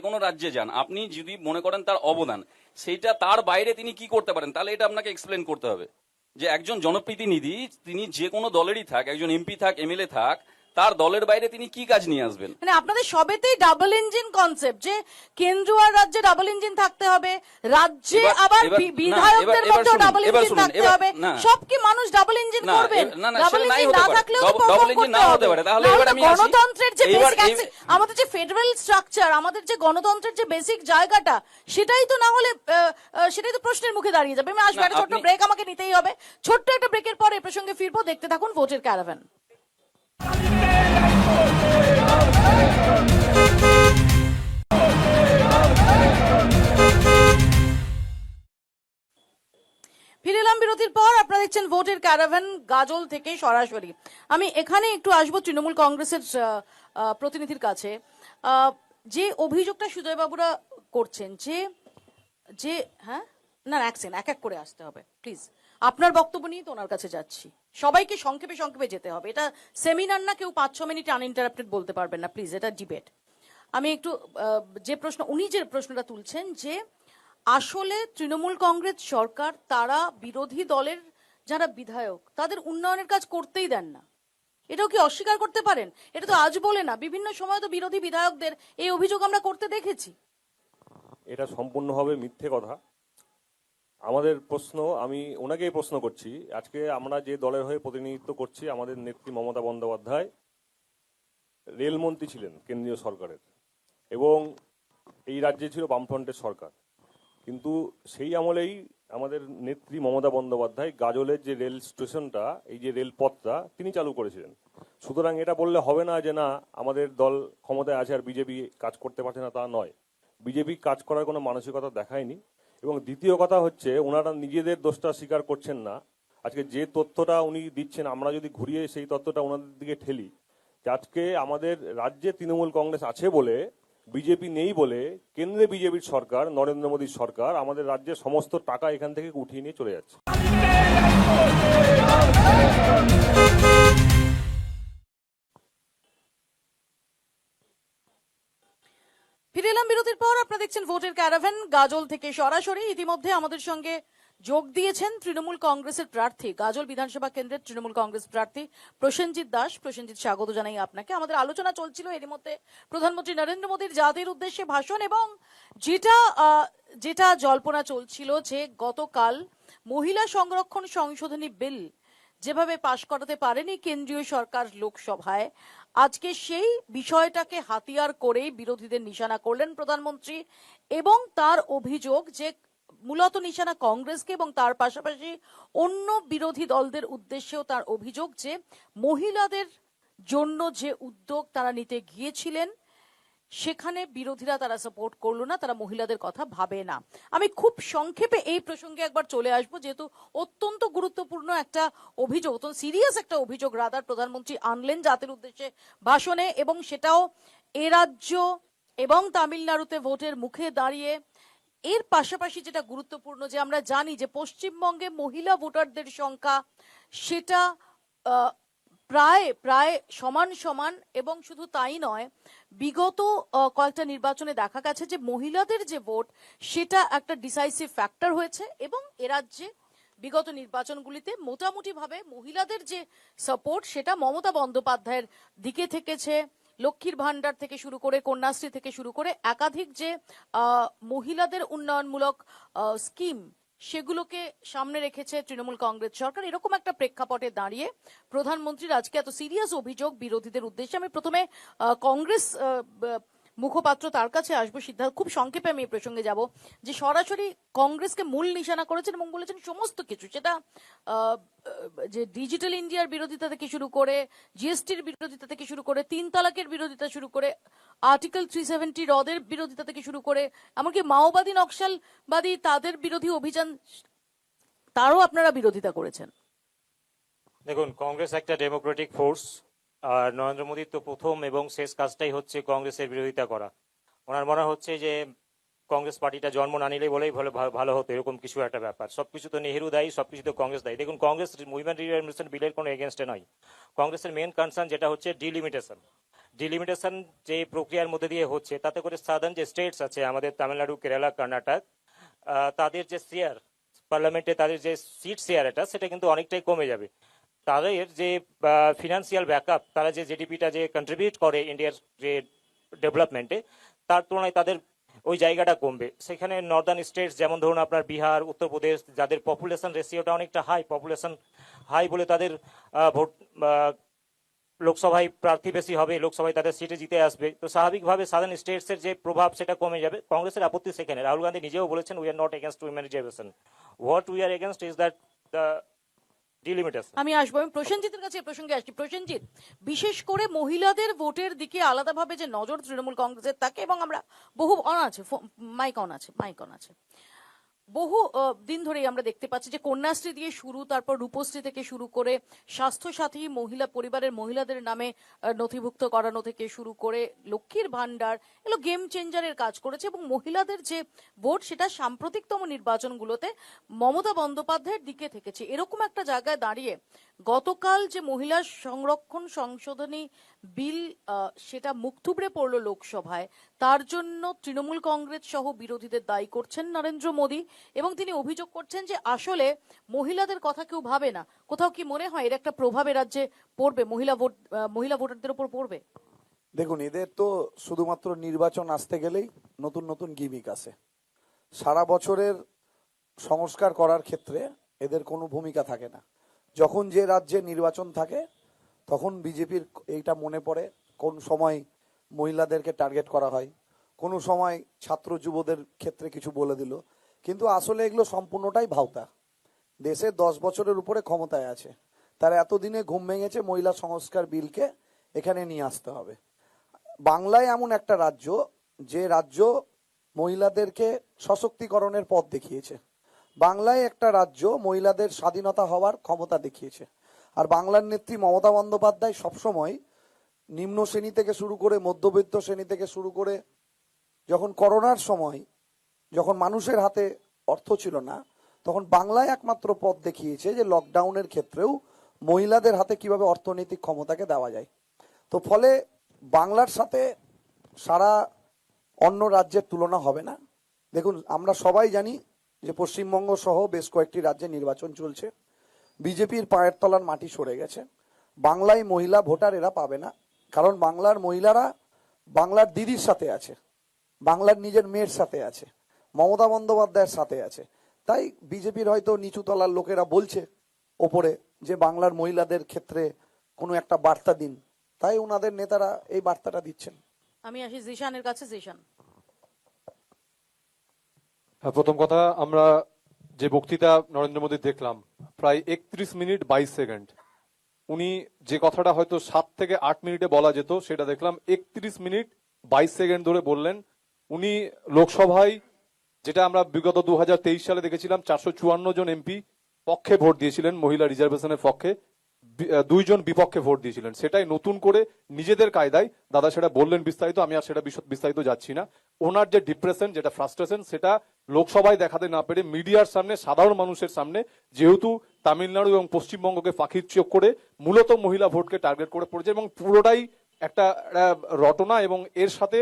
কোনো রাজ্যে যান, আপনি যদি মনে করেন তার অবদান সেইটা তার বাইরে তিনি কি করতে পারেন, তাহলে এটা আপনাকে এক্সপ্লেন করতে হবে। যে একজন জনপ্রতিনিধি তিনি যে কোনো দলেরই থাক, একজন এমপি থাক, এমএলএ থাক, তার দলের বাইরে তিনি কি কাজ নিয়ে আসবেন? মানে আপনাদের সবেতেই ডাবল ইঞ্জিন কনসেপ্ট, যে কেন্দ্র আর রাজ্যে ডাবল ইঞ্জিন থাকতে হবে, রাজ্যে আবার বিধায়কদের মধ্যে ডাবল ইঞ্জিন থাকতে হবে, সব কি মানুষ ডাবল ইঞ্জিন করবেন? ডাবল ইঞ্জিন না থাকলেও ডাবল ইঞ্জিন না হতে পারে। তাহলে এবার আমি গণতন্ত্রের যে বেসিক, আমাদের যে ফেডারেল স্ট্রাকচার, আমাদের যে গণতন্ত্রের যে বেসিক জায়গাটা, সেটাই তো না হলে সেটাই তো প্রশ্নের মুখে দাঁড়িয়ে যাবে। আমি আসবো, একটা ছোট্ট ব্রেক আমাকে নিতেই হবে, ছোট্ট একটা ব্রেকের পর এই প্রসঙ্গে ফিরবো। দেখতে থাকুন ভোটের ক্যারাভান। ফিরে এলাম বিরতির পর, আপনারা দেখছেন ভোটের ক্যারাভান গাজল থেকে সরাসরি। আমি এখানে একটু আসবো তৃণমূল কংগ্রেসের প্রতিনিধির কাছে। যে অভিযোগটা সুজয় বাবুরা করছেন যে হ্যাঁ না, এক এক করে আসতে হবে প্লিজ। আপনার বক্তব্য নিয়ে তো ওনার কাছে যাচ্ছি, সবাইকে সংক্ষেপে সংক্ষেপে যেতে হবে। এটা সেমিনার না, কেউ 5-6 মিনিট আনইন্টারাপ্টেড বলতে পারবেন না প্লিজ, এটা ডিবেট। আমি একটু উনি যে প্রশ্নটা তুলছেন যে আসলে তৃণমূল কংগ্রেস সরকার তারা বিরোধী দলের যারা বিধায়ক তাদের উন্নয়নের কাজ করতেই দেন না, এটাও কি অস্বীকার করতে পারেন? এটা তো আজ বলে না, বিভিন্ন সময় তো বিরোধী বিধায়কদের এই অভিযোগ আমরা করতে দেখেছি। এটা সম্পূর্ণভাবে মিথ্যে কথা। আমাদের প্রশ্ন, আমি ওনাকেই প্রশ্ন করছি, আজকে আমরা যে দলের হয়ে প্রতিনিধিত্ব করছি, আমাদের নেত্রী মমতা বন্দ্যোপাধ্যায় রেলমন্ত্রী ছিলেন কেন্দ্রীয় সরকারের, এবং এই রাজ্যে ছিল বামফ্রন্টের সরকার, কিন্তু সেই আমলেই আমাদের নেত্রী মমতা বন্দ্যোপাধ্যায় গাজলের যে রেল স্টেশনটা, এই যে রেলপথটা তিনি চালু করেছিলেন। সুতরাং এটা বললে হবে না যে না আমাদের দল ক্ষমতায় আছে আর বিজেপি কাজ করতে পারছে না, তা নয়। বিজেপি কাজ করার কোনো মানসিকতা দেখায়নি। এবং দ্বিতীয় কথা হচ্ছে, ওনারা নিজেদের দোষটা স্বীকার করছেন না। আজকে যে তথ্যটা উনি দিচ্ছেন, আমরা যদি ঘুরিয়ে সেই তথ্যটা ওনাদের দিকে ঠেলি, আজকে আমাদের রাজ্যে তৃণমূল কংগ্রেস আছে বলে, বিজেপি নেই বলে, কেন্দ্রে বিজেপির সরকার, নরেন্দ্র মোদীর সরকার আমাদের রাজ্যের সমস্ত টাকা এখান থেকে উঠিয়ে নিয়ে চলে যাচ্ছে। ফিরে এলাম বিরতির পর, আপনারা দেখছেন ভোটের ক্যারাভান গাজল থেকে সরাসরি। ইতিমধ্যে আমাদের সঙ্গে যোগ দিয়েছেন তৃণমূল কংগ্রেসের প্রার্থী, গাজল বিধানসভা কেন্দ্রের তৃণমূল কংগ্রেস প্রার্থী প্রসেনজিৎ দাস। প্রসেনজিৎ, স্বাগত জানাই আপনাকে। আমাদের আলোচনা চলছিল এর মধ্যে প্রধানমন্ত্রী নরেন্দ্র মোদীর জাতির উদ্দেশ্যে ভাষণ, এবং যেটা জল্পনা চলছিল যে গতকাল মহিলা সংরক্ষণ সংশোধনী বিল যেভাবে পাশ করাতে পারেনি কেন্দ্রীয় সরকার লোকসভায়, আজকে সেই বিষয়টাকে হাতিয়ার করেই বিরোধীদের নিশানা করলেন প্রধানমন্ত্রী, এবং তার অভিযোগ যে মূলত নিশানা কংগ্রেসকে, এবং তার পাশাপাশি অন্য বিরোধী দলদের উদ্দেশ্যেও তার অভিযোগ যে মহিলাদের জন্য যে উদ্যোগ তারা নিতে গিয়েছিলেন সেখানে বিরোধীরা তারা সাপোর্ট করলো না, তারা মহিলাদের কথা ভাবে না। আমি খুব সংক্ষেপে এই প্রসঙ্গে একবার চলে আসবো, যেহেতু অত্যন্ত গুরুত্বপূর্ণ একটা অভিযোগ, অত্যন্ত সিরিয়াস একটা অভিযোগ রাদার প্রধানমন্ত্রী আনলেন জাতির উদ্দেশ্যে ভাষণে, এবং সেটাও এ রাজ্য এবং তামিলনাড়ুতে ভোটের মুখে দাঁড়িয়ে। এর পাশাপাশি যেটা গুরুত্বপূর্ণ, যে আমরা জানি যে পশ্চিমবঙ্গে মহিলা ভোটারদের সংখ্যা সেটা প্রায় প্রায় সমান সমান, এবং শুধু তাই নয়, বিগত কয়েকটা নির্বাচনে দেখা গেছে যে মহিলাদের যে ভোট সেটা একটা ডিসাইসিভ ফ্যাক্টর হয়েছে, এবং এ রাজ্যে বিগত নির্বাচনগুলিতে মোটামুটি ভাবে মহিলাদের যে সাপোর্ট সেটা মমতা বন্দ্যোপাধ্যায়ের দিকে থেকেছে। লক্ষ্মীর ভান্ডার থেকে শুরু করে, কন্যাশ্রী থেকে শুরু করে একাধিক যে মহিলাদের উন্নয়নমূলক স্কিম সেগুলোকে সামনে রেখেছে তৃণমূল কংগ্রেস সরকার। এরকম একটা প্রেক্ষাপটে দাঁড়িয়ে প্রধানমন্ত্রীর আজকে এত সিরিয়াস অভিযোগ বিরোধীদের উদ্দেশ্যে। আমি প্রথমে কংগ্রেস মুখপাত্র তার কাছে আসবো। সিদ্ধার্থ, খুব সংক্ষেপে আমি এই প্রসঙ্গে যাব, যে সরাসরি কংগ্রেসকে মূল নিশানা করেছেন এবং বলেছেন সমস্ত কিছু, সেটা যে ডিজিটাল ইন্ডিয়ার বিরোধিতা থেকে শুরু করে, জিএসটির বিরোধিতা থেকে শুরু করে, 3 তালাকের বিরোধিতা শুরু করে, আর্টিকেল 370 রদের বিরোধিতা থেকে শুরু করে, এমনকি মাওবাদী নকশালবাদী তাদের বিরোধী অভিযান, তারও আপনারা বিরোধিতা করেছেন। দেখুন, কংগ্রেস একটা ডেমোক্রেটিক ফোর্স, আর নরেন্দ্র মোদীর তো প্রথম এবং শেষ কাজটাই হচ্ছে কংগ্রেসের বিরোধিতা করা। ওনার মনে হচ্ছে যে কংগ্রেস পার্টিটা জন্ম না নিলে বলেই ভালো হতো, এরকম কিছু একটা ব্যাপার। সবকিছু তো নেহেরু দায়ী, সবকিছু তো কংগ্রেস দায়ী। দেখুন, কংগ্রেস উইমেন রিপ্রেজেন্টেশন বিলের কোনো এগেনস্টে নয়। কংগ্রেসের মেন কনসার্ন যেটা হচ্ছে ডিলিমিটেশন যে প্রক্রিয়ার মধ্যে দিয়ে হচ্ছে, তাতে করে সাধারণ যে স্টেটস আছে আমাদের তামিলনাড়ু, কেরালা, কর্ণাটক, তাদের যে শেয়ার পার্লামেন্টে, তাদের যে সিট শেয়ার সেটা কিন্তু অনেকটাই কমে যাবে। তাদের যে ফিনান্সিয়াল ব্যাকআপ, তারা যে জিডিপিটা যে কন্ট্রিবিউট করে ইন্ডিয়ার যে ডেভেলপমেন্টে, তার তুলনায় তাদের ওই জায়গাটা কমবে। সেখানে নর্দার্ন স্টেটস যেমন ধরুন আপনার বিহার, উত্তরপ্রদেশ, যাদের পপুলেশন রেশিওটা অনেকটা পপুলেশন হাই বলে তাদের ভোট লোকসভায় প্রার্থী বেশি হবে, লোকসভায় তাদের সিটে জিতে আসবে, তো স্বাভাবিকভাবে সাধারণ স্টেটসের যে প্রভাব সেটা কমে যাবে। কংগ্রেসের আপত্তি সেখানে। রাহুল গান্ধী নিজেও বলেছেন, we are not against women reservation, what we are against is that the delimitation. আমি আসবো, আমি প্রসেনজিতের কাছে এই প্রসঙ্গে আসছি। প্রসেনজিৎ, বিশেষ করে মহিলাদের ভোটের দিকে আলাদাভাবে যে নজর তৃণমূল কংগ্রেসের থাকে, এবং আমরা বহু অন আছে, মাইক অন আছে, বহু দিন ধরেই আমরা দেখতে পাচ্ছি যে কন্যাশ্রী দিয়ে শুরু, তারপর রূপশ্রী থেকে শুরু করে স্বাস্থ্য সাথী মহিলা পরিবারের মহিলাদের নামে নথিভুক্ত করানো থেকে শুরু করে লক্ষ্মীর ভান্ডার, এগুলো গেম চেঞ্জারের কাজ করেছে। এবং মহিলাদের যে ভোট সেটা সাম্প্রতিকতম নির্বাচনগুলোতে মমতা বন্দ্যোপাধ্যায়ের দিকে থেকেছে। এরকম একটা জায়গায় দাঁড়িয়ে গতকাল যে মহিলা সংরক্ষণ সংশোধনী বিল সেটা মুখ থুবড়ে পড়লো লোকসভায়, তার জন্য তৃণমূল কংগ্রেস সহ বিরোধীদের দায়ী করছেন নরেন্দ্র মোদী, এবং তিনি অভিযোগ করছেন যে আসলে মহিলাদের কথা কেউ ভাবে না। কোথাও কি মনে হয় এর একটা প্রভাব রাজ্যে পড়বে, মহিলা ভোটারদের উপর পড়বে? দেখুন, এদের তো শুধুমাত্র নির্বাচন আসতে গেলেই নতুন নতুন গিমিক আসে। সারা বছরের সংস্কার করার ক্ষেত্রে এদের কোনো ভূমিকা থাকে না। যখন যে রাজ্যে নির্বাচন থাকে তখন বিজেপির এইটা মনে পড়ে, কোন সময় মহিলাদেরকে টার্গেট করা হয়, কোনো সময় ছাত্র যুবদের ক্ষেত্রে কিছু বলে দিল, কিন্তু আসলে এগুলো সম্পূর্ণটাই ভাওতা। দেশে 10 বছরের উপরে ক্ষমতায় আছে, তারা এতদিনে ঘুম ভেঙেছে মহিলা সংস্কার বিলকে এখানে নিয়ে আসতে হবে। বাংলায় এমন একটা রাজ্য, যে রাজ্য মহিলাদেরকে সশক্তিকরণের পথ দেখিয়েছে। বাংলায় একটা রাজ্য মহিলাদের স্বাধীনতা হওয়ার ক্ষমতা দেখিয়েছে। আর বাংলার নেত্রী মমতা বন্দ্যোপাধ্যায় সবসময় নিম্ন শ্রেণী থেকে শুরু করে, মধ্যবিত্ত শ্রেণী থেকে শুরু করে, যখন করোনার সময়, যখন মানুষের হাতে অর্থ ছিল না, তখন বাংলায় একমাত্র পথ দেখিয়েছে যে লকডাউনের ক্ষেত্রেও মহিলাদের হাতে কিভাবে অর্থনৈতিক ক্ষমতাকে দেওয়া যায়। তো ফলে বাংলার সাথে সারা অন্য রাজ্যের তুলনা হবে না। দেখুন, আমরা সবাই জানি যে পশ্চিমবঙ্গ সহ বেশ কয়েকটি রাজ্যে নির্বাচন চলছে, বিজেপির পায়ের তলার মাটি সরে গেছে। বাংলায় মহিলা ভোটার এরা পাবে না, কারণ বাংলার মহিলারা বাংলার দিদির সাথে আছে, বাংলার নিজের মেয়ের সাথে আছে, মমতা বন্দ্যোপাধ্যায়ের সাথে আছে। তাই বিজেপির হয়তো নিচু তলার লোকেরা বলছে ওপরে যে বাংলার মহিলাদের ক্ষেত্রে কোনো একটা বার্তা দিন, তাই ওনাদের নেতারা এই বার্তাটা দিচ্ছেন। আমি আসি জিশানের কাছে। জিশান, প্রথম কথা, আমরা যে বক্তৃতা নরেন্দ্র মোদী দেখলাম প্রায় 31 মিনিট 22 সেকেন্ড, উনি যে কথাটা হয়তো 7 থেকে 8 মিনিটে বলা যেত সেটা দেখলাম 31 মিনিট 22 সেকেন্ড ধরে বললেন। উনি লোকসভায়, যেটা আমরা বিগত 2023 সালে দেখেছিলাম, 454 জন এমপি পক্ষে ভোট দিয়েছিলেন মহিলা রিজার্ভেশনের পক্ষে, 2 জন বিপক্ষে ভোট দিয়েছিলেন। সেটাই নতুন করে নিজেদের কায়দায় দাদা সেটা বললেন বিস্তারিত, আমি আর সেটা বিস্তারিত যাচ্ছি না। ওনার যে ডিপ্রেশন, যেটা ফ্রাস্ট্রেশন, সেটা লোকসভায় দেখাতে না পেরে মিডিয়ার সামনে, সাধারণ মানুষের সামনে, যেহেতু তামিলনাড়ু এবং পশ্চিমবঙ্গকে পাখির চোখ করে মূলত মহিলা ভোটকে টার্গেট করে পড়েছে, এবং পুরোটাই একটা রটনা। এবং এর সাথে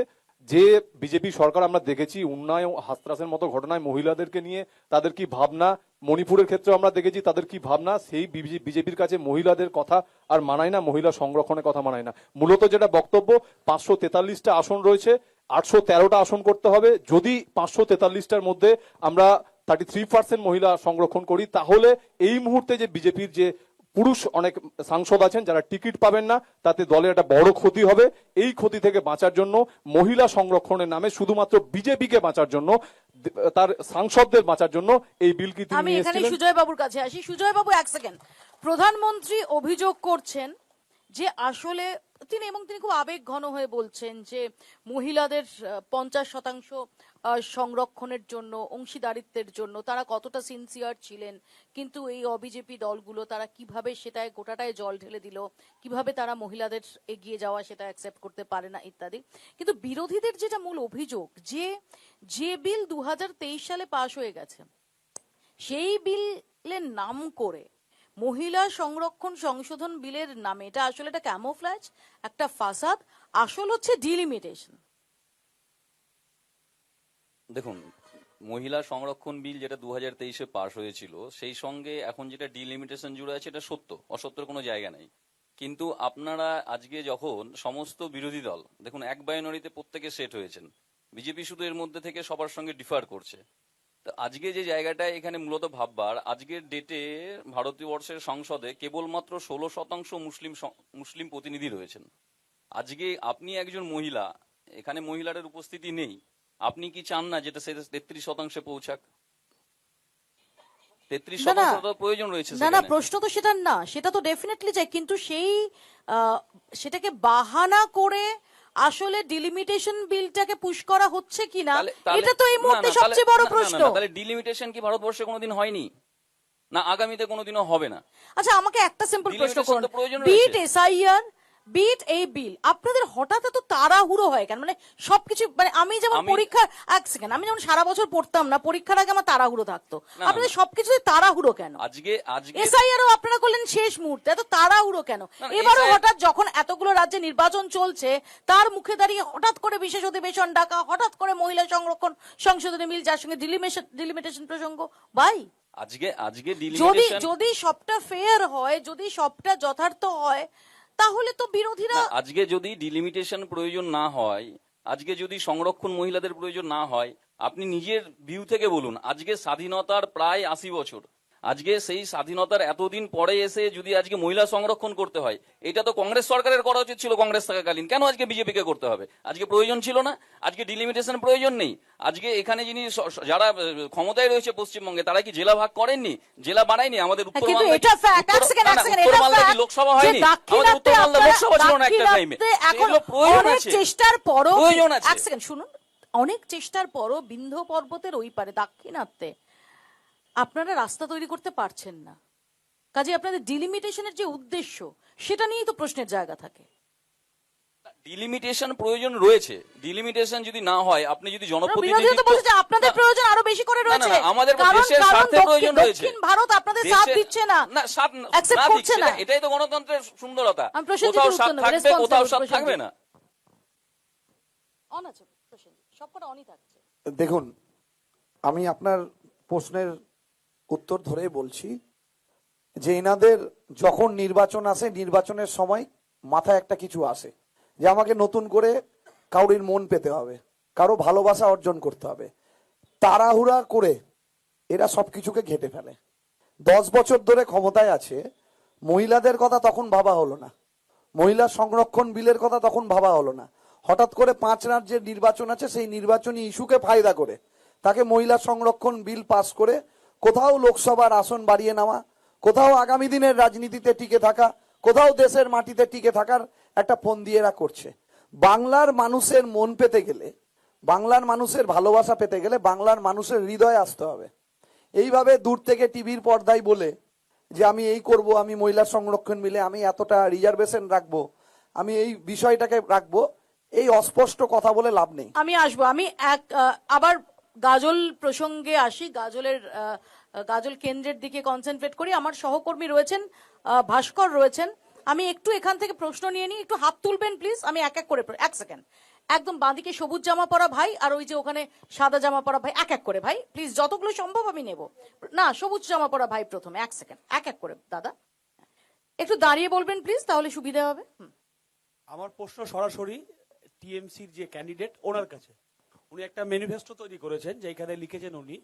যে বিজেপি সরকার আমরা দেখেছি উন্নয়ন হাতরাসের মতো ঘটনায় মহিলাদেরকে নিয়ে তাদের কি ভাবনা, মণিপুরের ক্ষেত্রে আমরা দেখেছি তাদের কি ভাবনা, সেই বিজেপির কাছে মহিলাদের কথা আর মানায় না, মহিলা সংরক্ষণের কথা মানায় না। মূলত যেটা বক্তব্য, 543টা আসন রয়েছে, 813টা আসন করতে হবে। যদি 543টার মধ্যে আমরা 33% মহিলা সংরক্ষণ করি, তাহলে এই মুহূর্তে যে বিজেপির যে পুরুষ অনেক সাংসদ আছেন যারা টিকিট পাবেন না, তাতে দলের একটা বড় ক্ষতি হবে। এই ক্ষতি থেকে বাঁচার জন্য, মহিলা সংরক্ষণের নামে শুধুমাত্র বিজেপিকে বাঁচার জন্য, তার সাংসদদের বাঁচার জন্য এই বিল কি তিনি আমি নিয়ে এখানে এসেছিলেন। সুজয় বাবুর কাছে আসি। সুজয় বাবু, এক সেকেন্ড। প্রধানমন্ত্রী অভিযোগ করছেন যে আসলে তিনি খুব আবেগ ঘন হয়ে বলছেন যে মহিলাদের 50% সংরক্ষণের জন্য, অংশীদারিত্বের জন্য তারা কতটা সিনসিয়ার ছিলেন, কিন্তু এই অবিজেপি দলগুলো তারা কিভাবে সেটায় গোটাটায় জল ঢেলে দিল, কিভাবে তারা মহিলাদের এগিয়ে যাওয়া সেটা অ্যাকসেপ্ট করতে পারে না ইত্যাদি। কিন্তু বিরোধীদের যেটা মূল অভিযোগ, যে বিল 2023 সালে পাশ হয়ে গেছে, সেই বিলের নাম করে মহিলা সংরক্ষণ সংশোধন বিলের নামে, এটা আসলে একটা ক্যামোফ্ল্যাজ, একটা ফাসাদ, আসল হচ্ছে ডিলিমিটেশন। দেখুন, মহিলা সংরক্ষণ বিল যেটা 2023-এ পাশ হয়েছিল, সেই সঙ্গে এখন যেটা ডিলিমিটেশন জুড়ে আছে, এটা সত্য, অসত্যের কোনো জায়গা নেই। কিন্তু আপনারা আজকে যখন সমস্ত বিরোধী দল, দেখুন, এক বাইনারিতে প্রত্যেকে সেট হয়েছেন, বিজেপি শুধু এর মধ্যে থেকে সবার সঙ্গে ডিফার করছে। তো আজকে যে জায়গাটা এখানে মূলত ভাববার, আজকের ডেটে ভারতবর্ষের সংসদে কেবলমাত্র 16% মুসলিম প্রতিনিধি রয়েছেন। আজকে আপনি একজন মহিলা, এখানে মহিলাদের উপস্থিতি নেই, আপনি কি চান না যেটা 33% পৌঁছাক? 33% প্রয়োজন রয়েছে। না, প্রশ্ন তো সেটা না, সেটা তো ডেফিনেটলি চাই, কিন্তু সেটাকে বাহানা করে আসলে ডিলিমিটেশন বিলটাকে পুশ করা হচ্ছে কিনা, এটা তো এই মুহূর্তে সবচেয়ে বড় প্রশ্ন। তাহলে ডিলিমিটেশন কি ভারতবর্ষে কোনোদিন হয়নি, না আগামীতে কোনোদিনও হবে না? আচ্ছা, আমাকে একটা সিম্পল প্রশ্ন করুন, বিট এসআইআর, বিট এই বিল, আপনাদের হঠাৎ এত তাড়াহুড়ো হয় কেন? সবকিছু, আমি যেমন পরীক্ষা, এক সেকেন্ড, আমি যেমন সারা বছর পড়তাম না, পরীক্ষার আগে আমার তাড়াহুড়ো থাকতো, আপনাদের সবকিছুতে তাড়াহুড়ো কেন? আজকে এসআইআরও আপনারা করলেন শেষ মুহূর্তে, এত তাড়াহুড়ো কেন? এবারও হঠাৎ যখন এতগুলো রাজ্যে নির্বাচন চলছে, তার মুখে দাঁড়িয়ে হঠাৎ করে বিশেষ অধিবেশন ডাকা, হঠাৎ করে মহিলা সংরক্ষণ সংশোধনী বিল, যার সঙ্গে ডিলিমিটেশন প্রসঙ্গ, ভাই আজকে যদি সবটা ফেয়ার হয়, যদি সবটা যথার্থ হয়, তাহলে তো বিরোধীরা, আজকে যদি ডিলিমিটেশন প্রয়োজন না হয়, আজকে যদি সংরক্ষণ মহিলাদের প্রয়োজন না হয়, আপনি নিজের ভিউ থেকে বলুন, আজকে স্বাধীনতার প্রায় 80 বছর, আজকে সেই স্বাধীনতার এতদিন পরে এসে যদি আজকে মহিলা সংরক্ষণ করতে হয়, এটা তো কংগ্রেস সরকারের করা উচিত ছিল কংগ্রেস থাকাকালীন, কেন আজকে বিজেপিকে করতে হবে? আজকে প্রয়োজন ছিল না, আজকে ডিলিমিটেশন প্রয়োজন নেই। আজকে এখানে যিনি যারা ক্ষমতায় রয়েছে পশ্চিমবঙ্গে, তারা কি জেলা ভাগ করেননি, জেলা বানায়নি? আমাদের উত্তর মালদা কি লোকসভা হয়নি? আমাদের উত্তর মালদা লোকসভা ছিল না একটা টাইমে। অনেক চেষ্টার পরও, এক সেকেন্ড শুনুন, অনেক চেষ্টার পরও বিন্ধ্য পর্বতের ওই পারে দাক্ষিণাত্যে আপনারা রাস্তা তৈরি করতে পারছেন না। কাজে আপনাদের ডিলিমিটেশনের যে উদ্দেশ্য, সেটা নিয়েই তো প্রশ্নের জায়গা থাকে। ডিলিমিটেশন প্রয়োজন রয়েছে, ডিলিমিটেশন যদি না হয়, আপনি যদি জনপ্রতিনিধি, আপনাদের প্রয়োজন আরো বেশি করে রয়েছে, আমাদের দেশের স্বার্থে প্রয়োজন রয়েছে। দক্ষিণ ভারত আপনাদের সাথ দিচ্ছে না, অ্যাকসেপ্ট করছে না। এটাই তো গণতন্ত্রের সুন্দরতা, কোথাও সাথ থাকবে, কোথাও সাথ থাকবে না। অন আছে, সবকটা অনই থাকছে। দেখুন, আমি আপনার প্রশ্নের উত্তর ধরেই বলছি যে এনাদের যখন নির্বাচন আসে, নির্বাচনের সময় মাথায় একটা কিছু আসে যে আমাকে নতুন করে কারোর মন পেতে হবে, কারো ভালোবাসা অর্জন করতে হবে। তাড়াহুড়া করে এরা সবকিছুকে ঘেটে ফেলে। 10 বছর ধরে ক্ষমতায় আছে, মহিলাদের কথা তখন ভাবা হলো না, মহিলা সংরক্ষণ বিলের কথা তখন ভাবা হলো না। হঠাৎ করে 5 রাজ্যের নির্বাচন আছে, সেই নির্বাচনী ইস্যুকে ফায়দা করে তাকে মহিলা সংরক্ষণ বিল পাস করে কোথাও লোকসভার আসন বাড়িয়ে নেওয়া, কোথাও আগামী দিনের রাজনীতিতে টিকে থাকা, কোথাও দেশের মাটিতে টিকে থাকার একটা ফন্দি এরা করছে। বাংলার মানুষের মন পেতে গেলে, বাংলার মানুষের ভালোবাসা পেতে গেলে বাংলার মানুষের হৃদয়ে আসতে হবে। এইভাবে দূর থেকে টিভির পর্দায় বলে যে আমি এই করব, আমি মহিলা সংরক্ষণ মিলে আমি এতটা রিজার্ভেশন রাখবো, আমি এই বিষয়টাকে রাখবো, এই অস্পষ্ট কথা বলে লাভ নেই। আমি আসবো, আমি আবার গাজল প্রসঙ্গে আসি, গাজল কেন্দ্রের দিকে কনসেন্ট্রেট করি। আমার সহকর্মী রয়েছেন, ভাস্কর রয়েছেন। আমি একটু এখান থেকে প্রশ্ন নিয়ে নিই, একটু হাত তুলবেন প্লিজ। আমি এক এক করে, এক সেকেন্ড, একদম বাঁদিকে সবুজ জামা পরা ভাই আর ওই যে ওখানে সাদা জামা পরা ভাই, এক এক করে ভাই প্লিজ, যতগুলো সম্ভব আমি নেব। না, সবুজ জামা পরা ভাই প্রথমে, এক সেকেন্ড, এক এক করে দাদা একটু দাঁড়িয়ে বলবেন প্লিজ, তাহলে সুবিধা হবে। আমার প্রশ্ন সরাসরি টিএমসির যে ক্যান্ডিডেট ওনার কাছে। উনি একটা ম্যানিফেস্টো তৈরি করেছেন, যেখানে লিখেছেন উনি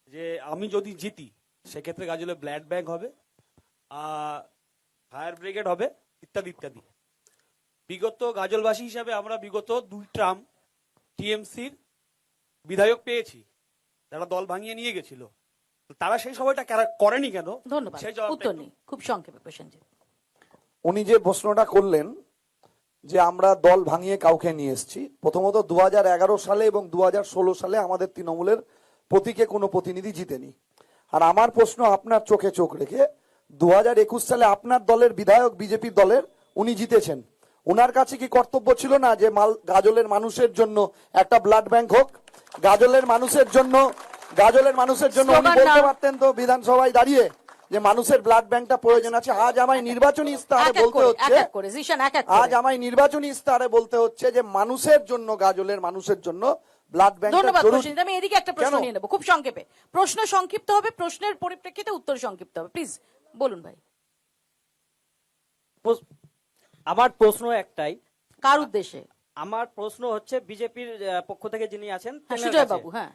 যে আমি যদি জিতি সেক্ষেত্রে গাজলে ব্লাড ব্যাংক হবে, ফায়ার ব্রিগেড হবে, ইত্যাদি ইত্যাদি। বিগত গাজলবাসী হিসাবে আমরা বিগত 2 টার্ম টিএমসির বিধায়ক পেয়েছি যারা দল ভাঙিয়ে নিয়ে গেছিল, তারা সেই সময়টা করেনি কেন? ধন্যবাদ, সেই জবাবটা উত্তর একটু- নেই, খুব সংক্ষেপে প্রসেনজিৎ। উনি যে প্রশ্নটা করলেন যে আমরা দল ভাঙিয়ে কাউকে নিয়ে এসেছি, প্রথমত 2011 সালে এবং 2016 সালে আমাদের তৃণমূলের প্রতীকে কোনো প্রতিনিধি জিতেনি। আর আমার প্রশ্ন আপনার চোখে চোখ রেখে, 2021 সালে আপনার দলের বিধায়ক বিজেপি দলের উনি জিতেছেন, ওনার কাছে কি কর্তব্য ছিল না যে গাজলের মানুষের জন্য একটা ব্লাড ব্যাংক হোক? গাজলের মানুষের জন্য উনি বলতে পারতেন তো বিধানসভায় দাঁড়িয়ে যে মানুষের ব্লাড ব্যাংকটা প্রয়োজন আছে। আজ আমায় নির্বাচনী ইস্তাহারে বলতে হচ্ছে, আজ আমায় নির্বাচনী ইস্তাহারে বলতে হচ্ছে যে মানুষের জন্য, গাজলের মানুষের জন্য ব্লাড ব্যাংক। ধন্যবাদ প্রসেনজিৎ। আমি এদিকে একটা প্রশ্ন নিয়ে নেব, খুব সংক্ষেপে। প্রশ্ন সংক্ষিপ্ত হবে, প্রশ্নের পরিপ্রেক্ষিতে উত্তর সংক্ষিপ্ত হবে। প্লিজ বলুন ভাই। আমার প্রশ্ন একটাই, কার উদ্দেশ্যে? আমার প্রশ্ন হচ্ছে বিজেপির পক্ষ থেকে যিনি আছেন হ্যাঁ, তেনার সুজয় কাছে। বাবু। হ্যাঁ,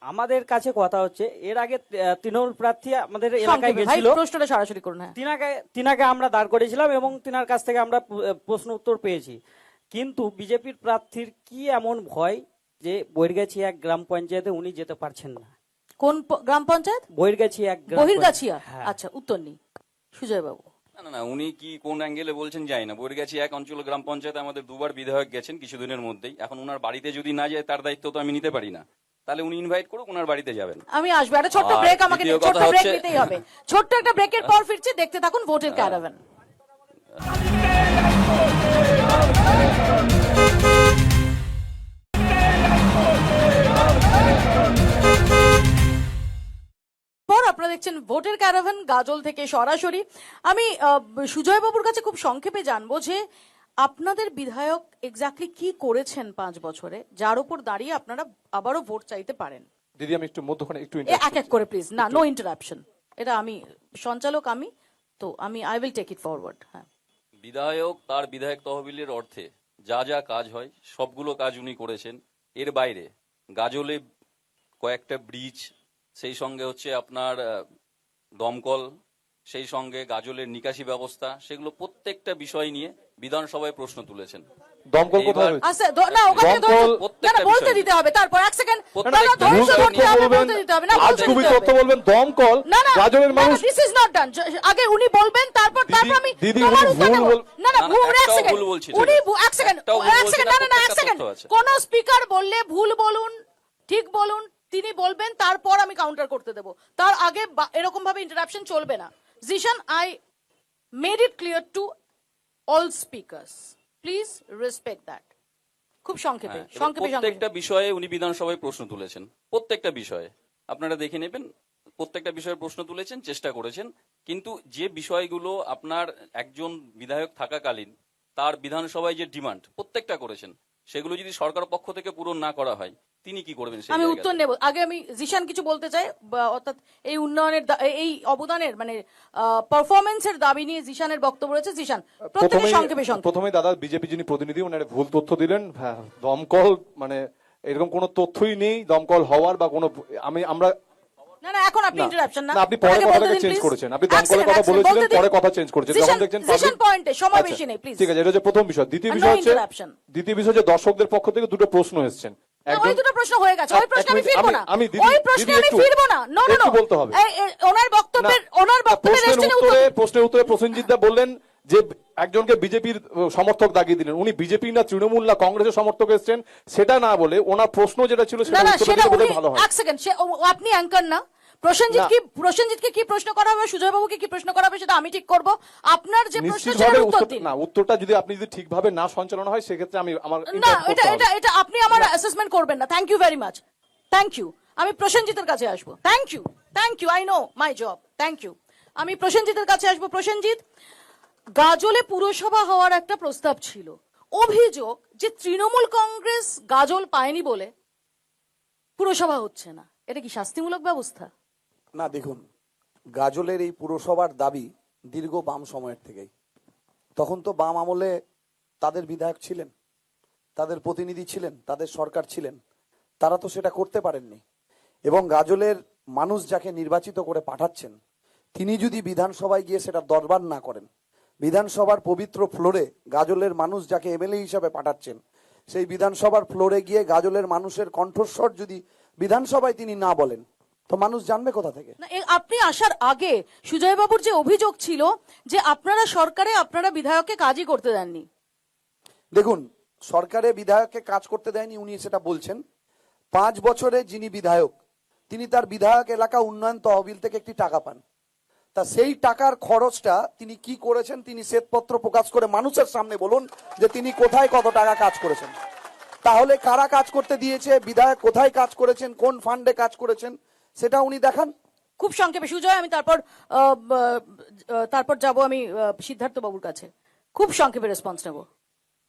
আমাদের কাছে কথা হচ্ছে, এর আগে তৃণমূল প্রার্থী আমাদের এলাকায় সংক্ষেপে ভাই, গেছিল, প্রশ্নটা সরাসরি করুন। হ্যাঁ, তিনাকে আমরা দাঁড় করেছিলাম এবং তিনার কাছ থেকে আমরা প্রশ্ন উত্তর পেয়েছি। কিন্তু বিজেপির প্রার্থীর কি এমন ভয় যে বৈরগাছি এক গ্রাম পঞ্চায়েতে উনি যেতে পারছেন না? কোন গ্রাম পঞ্চায়েত? বৈরগাছি এক গ্রাম বহির্গাছিয়া। হ্যাঁ। আচ্ছা, উত্তর নেই সুজয় বাবু। না, উনি কি কোন অ্যাঙ্গেলে বলছেন জানি না। বৈরগাছি এক অঞ্চল গ্রাম পঞ্চায়েতে আমাদের 2বার বিধায়ক গেছেন কিছুদিনের মধ্যেই। এখন উনার বাড়িতে যদি না যায় তার দায়িত্ব তো আমি নিতে পারি না। তাহলে উনি ইনভাইট করুক, ওনার বাড়িতে যাবেন। আমি আসবো, একটা ছোট্ট আর ব্রেক আমাকে দ্বিতীয় ছোট্ট কথা ব্রেক হচ্ছে- নিতেই হবে। ছোট্ট একটা ব্রেকের পর ফিরছি, দেখতে থাকুন ভোটের ক্যারাভান। আপনারা দেখছেন ভোটের ক্যারাভান গাজল থেকে সরাসরি। আমি সুজয় বাবুর কাছে খুব সংক্ষেপে জানবো যে আপনাদের বিধায়ক এক্স্যাক্টলি কি করেছেন 5 বছরে, যার উপর দাঁড়িয়ে আপনারা আবারও ভোট চাইতে পারেন। দিদি আমি একটু মধ্যখানে একটু এক এক করে প্লিজ, না, নো ইন্টারাপশন। এটা আমি সঞ্চালক, আমি তো I will take it forward. হ্যাঁ, বিধায়ক তার বিধায়ক তহবিলের অর্থে যা যা কাজ হয় সবগুলো কাজ উনি করেছেন। এর বাইরে গাজলে কয়েকটা ব্রিজ, সেই সঙ্গে হচ্ছে আপনার দমকল, সেই সঙ্গে গাজলের নিকাশি ব্যবস্থা, সেগুলো প্রত্যেকটা বিষয় নিয়ে বিধানসভায় প্রশ্ন তুলেছেন। দমকল কোথায় এইবার- হয়েছে? আচ্ছা, না, ওখানে দমকল প্রত্যেকটা বলতে বিষয়। দিতে হবে। তারপর এক সেকেন্ড, প্রত্যেকটা ধৈর্য বিষয় ধরতে নিয়ে হবে, বলবেন, বলতে দিতে হবে না, আজ বলতে খুবই দিতে তথ্য হবে। বলবেন দমকল, না, না, গাজলের মানুষ। This is not done. আগে উনি বলবেন, তারপর আমি দিদি, তোমার উনি উত্তর ভুল দেব। বল- না, না, না, ভুল, এক একটাও সেকেন্ড, ভুল বলছি না। উনি এক সেকেন্ড, একটাও ভুল বলছি না, না, না, এক প্রত্যেকটা সেকেন্ড। তথ্য আছে। কোন স্পিকার বললে ভুল বলুন, ঠিক বলুন, তিনি বলবেন, তারপর আমি কাউন্টার করতে দেব। তার আগে এরকম ভাবে ইন্টারাপশন চলবে না। Zeeshan, I made it clear to all speakers, please respect that. খুব সংক্ষেপে, হ্যাঁ, এবার সংক্ষেপে প্রত্যেকটা বিষয়ে উনি বিধানসভায় প্রশ্ন তুলেছেন। প্রত্যেকটা বিষয়ে আপনারা দেখে নেবেন, প্রত্যেকটা বিষয়ে প্রশ্ন তুলেছেন, চেষ্টা করেছেন। কিন্তু যে বিষয়গুলো আপনার একজন বিধায়ক থাকাকালীন তার বিধানসভায় যে ডিমান্ড প্রত্যেকটা করেছেন, সেগুলো যদি সরকার পক্ষ থেকে পূরণ না করা হয় তিনি কি করবেন? সেই আমি জায়গাতে? উত্তর নেব। আগে আমি জিশান কিছু বলতে চাই, অর্থাৎ এই উন্নয়নের এই অবদানের মানে পারফরমেন্সের দাবি নিয়ে জিশানের বক্তব্য রয়েছে। জিশান, প্রত্যেকে সংক্ষেপে সংক্ষেপে। প্রথমে দাদা বিজেপি যিনি প্রতিনিধি ওনারা ভুল তথ্য দিলেন। হ্যাঁ, দমকল মানে এরকম কোনো তথ্যই নেই দমকল হওয়ার বা কোনো আমরা না, না, এখন আপনি ইন্টারাপশন না, না, আপনি পরে আগে কথাটাকে বলতে দিন, চেঞ্জ please। করেছেন। আপনি এক দমকলের second, কথা এক second, বলেছিলেন, বলতে দিন। পরে কথা চেঞ্জ করেছেন। যখন দেখছেন জিশান পয়েন্টে সময় আচ্ছা, বেশি নেই, প্লিজ। ঠিক আছে, এটা হচ্ছে প্রথম বিষয়। দ্বিতীয় And বিষয় no হচ্ছে interruption. দর্শকদের পক্ষ থেকে দুটো প্রশ্ন এসেছেন। ওই দুটো প্রশ্ন হয়ে গেছে, ওই প্রশ্নে আমি ফিরবো না, আমি ওই প্রশ্নে আমি ফিরবো না। নো, নো, নো, একটু বলতে হবে। ওনার বক্তব্যের প্রশ্নের রেস্টে উত্তরে প্রসেনজিৎ দা বললেন যে একজনকে বিজেপির সমর্থক দাগিয়ে দিলেন, উনি বিজেপি না তৃণমূল না কংগ্রেসের সমর্থক এসেছেন সেটা না বলে ওনার প্রশ্ন যেটা ছিল না সেটা না উত্তর সেটা দিলে উনি বোধহয় ভালো হয়। এক সেকেন্ড, আপনি অ্যাঙ্কার না। প্রসেনজিৎকে কি প্রশ্ন করা হবে, সুজয় বাবুকে কি প্রশ্ন করা হবে সেটা আমি ঠিক করব। আপনার যে প্রশ্ন নিশ্চিতভাবে সেটার উত্তর দিন। উত্তরটা যদি আপনি যদি ঠিকভাবে না সঞ্চালন হয় সেক্ষেত্রে আমি আমার না interrupt করতে হবে। এটা আপনি আমার অ্যাসেসমেন্ট করবেন না। Thank you very much, thank you. আমি প্রসেনজিতের কাছে আসবো। Thank you, I know my job. Thank you. আমি প্রসেনজিতের কাছে আসবো। প্রসেনজিৎ, গাজলে পুরসভা হওয়ার একটা প্রস্তাব ছিল, অভিযোগ যে তৃণমূল কংগ্রেস গাজল পায়নি বলে পুরসভা হচ্ছে না, এটা কি শাস্তিমূলক ব্যবস্থা? না দেখুন, গাজলের এই পুরসভার দাবি দীর্ঘ বাম সময়ের থেকেই। তখন তো বাম আমলে তাদের বিধায়ক ছিলেন, তাদের প্রতিনিধি ছিলেন, তাদের সরকার ছিলেন, তারা তো সেটা করতে পারেননি। এবং গাজলের মানুষ যাকে নির্বাচিত করে পাঠাচ্ছেন তিনি যদি বিধানসভায় গিয়ে সেটা দরবার না করেন, বিধানসভার পবিত্র ফ্লোরে গাজলের মানুষ যাকে এমএলএ হিসাবে পাঠাচ্ছেন সেই বিধানসভার ফ্লোরে গিয়ে গাজলের মানুষের কণ্ঠস্বর যদি বিধানসভায় তিনি না বলেন তো মানুষ জানবে কোথা থেকে? না, আপনি আসার আগে সুজয় বাবুর যে অভিযোগ ছিল যে আপনারা সরকারে আপনারা বিধায়ককে কাজই করতে দেননি। দেখুন, সরকারে বিধায়ককে কাজ করতে দেয়নি উনি সেটা বলছেন। 5 বছরে যিনি বিধায়ক তিনি তার বিধায়ক এলাকা উন্নয়ন তহবিল থেকে একটি টাকা পান, তা সেই টাকার খরচটা তিনি কি করেছেন তিনি শ্বেতপত্র প্রকাশ করে মানুষের সামনে বলুন যে তিনি কোথায় কত টাকা কাজ করেছেন। তাহলে কারা কাজ করতে দিয়েছে, বিধায়ক কোথায় কাজ করেছেন, কোন ফান্ডে কাজ করেছেন সেটা উনি দেখান। খুব সংক্ষেপে সুজয়, আমি তারপর যাব আমি সিদ্ধার্থ বাবুর কাছে। খুব সংক্ষেপে রেসপন্স নেব।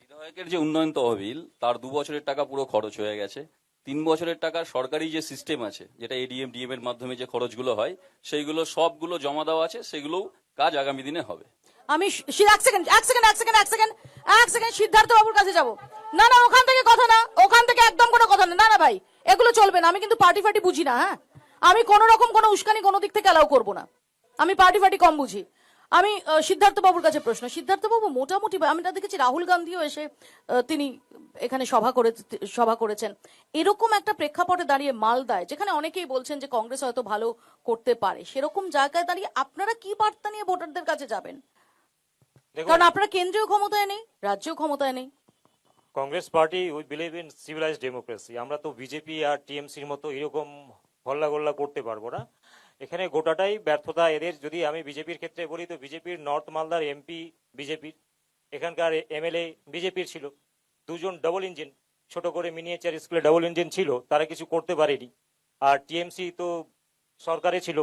বিধায়কের যে উন্নয়ন তহবিল তার 2 বছরের টাকা পুরো খরচ হয়ে গেছে। 3 বছরের টাকা সরকারি যে সিস্টেম আছে, যেটা এডিএম ডিএম এর মাধ্যমে যে খরচগুলো হয় সেইগুলো সবগুলো জমা দেওয়া আছে, সেগুলো কাজ আগামী দিনে হবে। আমি এক সেকেন্ড সিদ্ধার্থ বাবুর কাছে যাব। না না, ওখান থেকে কথা না, ওখান থেকে একদম কোনো কথা না। না না ভাই, এগুলো চলবে না। আমি কিন্তু পার্টি ফার্টি বুঝি না। হ্যাঁ, আমি কোন রকম কোনো উস্কানি কোনো দিক থেকে অ্যালাউ করবো না। আমি পার্টি ফার্টি কম বুঝি। আমি সিদ্ধার্থ বাবুর কাছে প্রশ্ন। সিদ্ধার্থ বাবু, মোটামুটি আমরা দেখেছি রাহুল গান্ধীও এসে তিনি এখানে সভা করেছেন। এরকম একটা প্রেক্ষাপটে দাঁড়িয়ে মালদায়, যেখানে অনেকেই বলছেন যে কংগ্রেস হয়তো ভালো করতে পারে, সেরকম জায়গায় দাঁড়িয়ে আপনারা কি বার্তা নিয়ে ভোটারদের কাছে যাবেন? কারণ আপনারা কেন্দ্রীয় ক্ষমতায় নেই, রাজ্যেও ক্ষমতায় নেই। Congress party we believe in civilised democracy. আমরা তো বিজেপি আর টিএমসির মতো এরকম হল্লা গোল্লা করতে পারবো না। এখানে গোটাটাই ব্যর্থতা এদের। যদি আমি বিজেপির ক্ষেত্রে বলি তো বিজেপির নর্থ মালদার এমপি বিজেপির, এখানকার এমএলএ বিজেপির ছিল। 2 জন ডাবল ইঞ্জিন, ছোট করে মিনিয়েচার স্কুলে ডাবল ইঞ্জিন ছিল, তারা কিছু করতে পারেনি। আর টিএমসি তো সরকারে ছিল,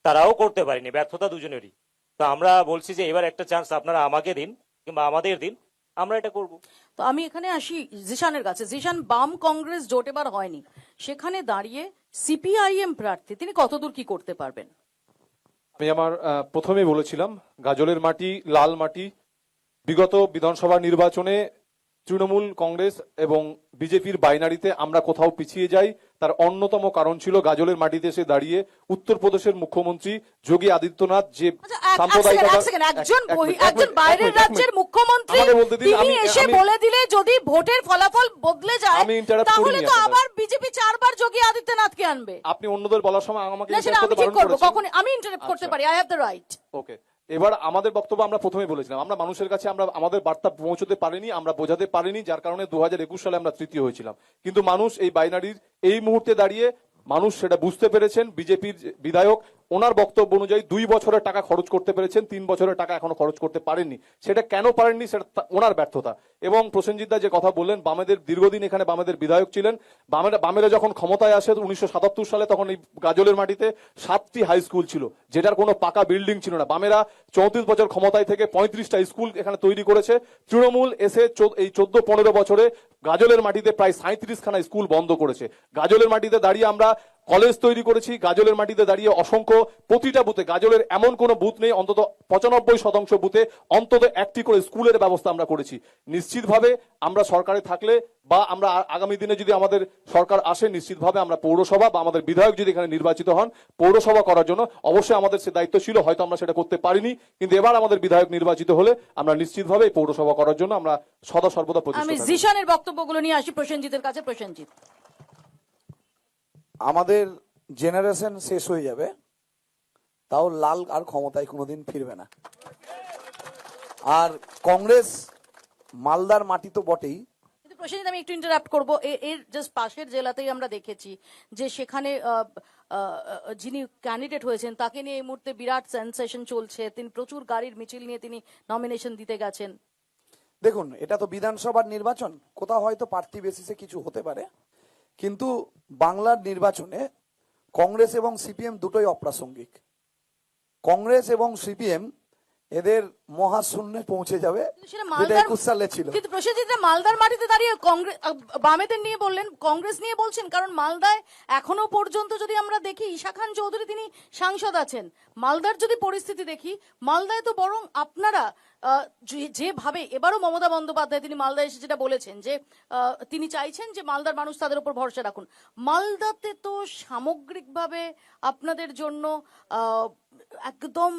তারাও করতে পারেনি। ব্যর্থতা দুজনেরই। তো আমরা বলছি যে এবার একটা চান্স আপনারা আমাকে দিন কিংবা আমাদের দিন, আমরা এটা করব। তো আমি এখানে আসি জিশানের কাছে। জিশান, বাম কংগ্রেস জোট এবার হয়নি, সেখানে দাঁড়িয়ে সিপিআইএম প্রার্থী তিনি কতদূর কি করতে পারবেন? আমি আমার প্রথমে বলেছিলাম গাজলের মাটি লাল মাটি। বিগত বিধানসভা নির্বাচনে তৃণমূল কংগ্রেস এবং বিজেপির বাইনারিতে আমরা কোথাও পিছিয়ে যাই, তার অন্যতম কারণ ছিল গাজলের মাটিতে এসে দাঁড়িয়ে উত্তরপ্রদেশের মুখ্যমন্ত্রী যোগী আদিত্যনাথ যে একজন বাইরের রাজ্যের মুখ্যমন্ত্রী তিনি এসে বলে দিলে যদি ভোটের ফলাফল বদলে যায় তাহলে তো আবার বিজেপি 4 বার যোগী আদিত্যনাথকে আনবে। আপনি অন্যদের বলার সময় আমাকে আমি ঠিক করব, কখন আমি ইন্টারাপ্ট করতে পারি, আই হ্যাভ দ্য রাইট। ওকে, এবার আমাদের বক্তব্য আমরা প্রথমে বলেছিলাম আমরা মানুষের কাছে আমরা আমাদের বার্তা পৌঁছতে পারিনি, আমরা বোঝাতে পারিনি, যার কারণে 2021 সালে আমরা তৃতীয় হয়েছিলাম। কিন্তু মানুষ এই বাইনারির এই মুহূর্তে দাঁড়িয়ে মানুষ সেটা বুঝতে পেরেছেন। বিজেপির বিধায়ক ওনার বক্তব্য অনুযায়ী 2 বছরের টাকা খরচ করতে পেরেছেন, 3 বছরের টাকা এখনো খরচ করতে পারেননি। সেটা কেন পারেননি সেটা ওনার ব্যর্থতা। এবং প্রসেনজিৎ দা যে কথা বললেন, বামেদের দীর্ঘদিন এখানে বামেদের বিধায়ক ছিলেন। বামেরা যখন ক্ষমতায় আসে 1977 সালে, তখন এই গাজলের মাটিতে 7টি হাই স্কুল ছিল, যেটার কোনো পাকা বিল্ডিং ছিল না। বামেরা 34 বছর ক্ষমতায় থেকে 35টা স্কুল এখানে তৈরি করেছে। তৃণমূল এসে এই 14-15 বছরে গাজলের মাটিতে প্রায় 37খানা স্কুল বন্ধ করেছে। গাজলের মাটিতে দাঁড়িয়ে আমরা কলেজ তৈরি করেছি। গাজলের মাটিতে দাঁড়িয়ে অসংখ্য প্রতিটা বুথে, গাজলের এমন কোন বুথ নেই অন্তত 95% বুথে অন্তত একটি করে স্কুলের ব্যবস্থা আমরা করেছি। নিশ্চিতভাবে আমরা সরকারে থাকলে বা আমরা আগামী দিনে যদি আমাদের সরকার আসে, নিশ্চিতভাবে আমরা পৌরসভা বা আমাদের বিধায়ক যদি এখানে নির্বাচিত হন পৌরসভা করার জন্য, অবশ্যই আমাদের সে দায়িত্ব ছিল, হয়তো আমরা সেটা করতে পারিনি। কিন্তু এবার আমাদের বিধায়ক নির্বাচিত হলে আমরা নিশ্চিতভাবে এই পৌরসভা করার জন্য আমরা সদা সর্বদা প্রচেষ্টা আমি থাকব। জিশানের বক্তব্যগুলো নিয়ে আসি প্রসেনজিতের কাছে। প্রসেনজিৎ, আমাদের জেনারেশন শেষ হয়ে যাবে, তাও লাল আর ক্ষমতায় কোনোদিন ফিরবে না। আর কংগ্রেস মালদার মাটি তো বটেই, কিন্তু প্রসেনজিৎ, আমি একটু ইন্টারাপ্ট করবো, এর জাস্ট পাশের জেলাতেই আমরা দেখেছি যে সেখানে যিনি ক্যান্ডিডেট হয়েছেন তাকে নিয়ে এই মুহূর্তে বিরাট সেন্সেশন চলছে, তিনি প্রচুর গাড়ির মিছিল নিয়ে তিনি নমিনেশন দিতে গেছেন। দেখুন এটা তো বিধানসভার নির্বাচন, কোথাও হয়তো প্রার্থী বেসিসে কিছু হতে পারে, কিন্তু বাংলার নির্বাচনে কংগ্রেস এবং সিপিএম দুটোই অপ্রাসঙ্গিক। কংগ্রেস এবং সিপিএম এদের মহাশূন্যে পৌঁছে যাবে, কিন্তু সেটা যেটা মালদার 21 সালে ছিল। কিন্তু প্রসেনজিৎ মালদার মাটিতে দাঁড়িয়ে কংগ্রেস বামেদের নিয়ে বললেন, কংগ্রেস নিয়ে বলছেন, কারণ মালদায় এখনো পর্যন্ত যদি আমরা দেখি ঈশা খান চৌধুরী তিনি সাংসদ আছেন। মালদার যদি পরিস্থিতি দেখি, মালদায় তো বরং আপনারা যেভাবে এবারও মমতা বন্দ্যোপাধ্যায় তিনি মালদায় এসে যেটা বলেছেন যে তিনি চাইছেন যে মালদার মানুষ তাদের উপর ভরসা রাখুন, মালদাতে তো সামগ্রিকভাবে আপনাদের জন্য একদম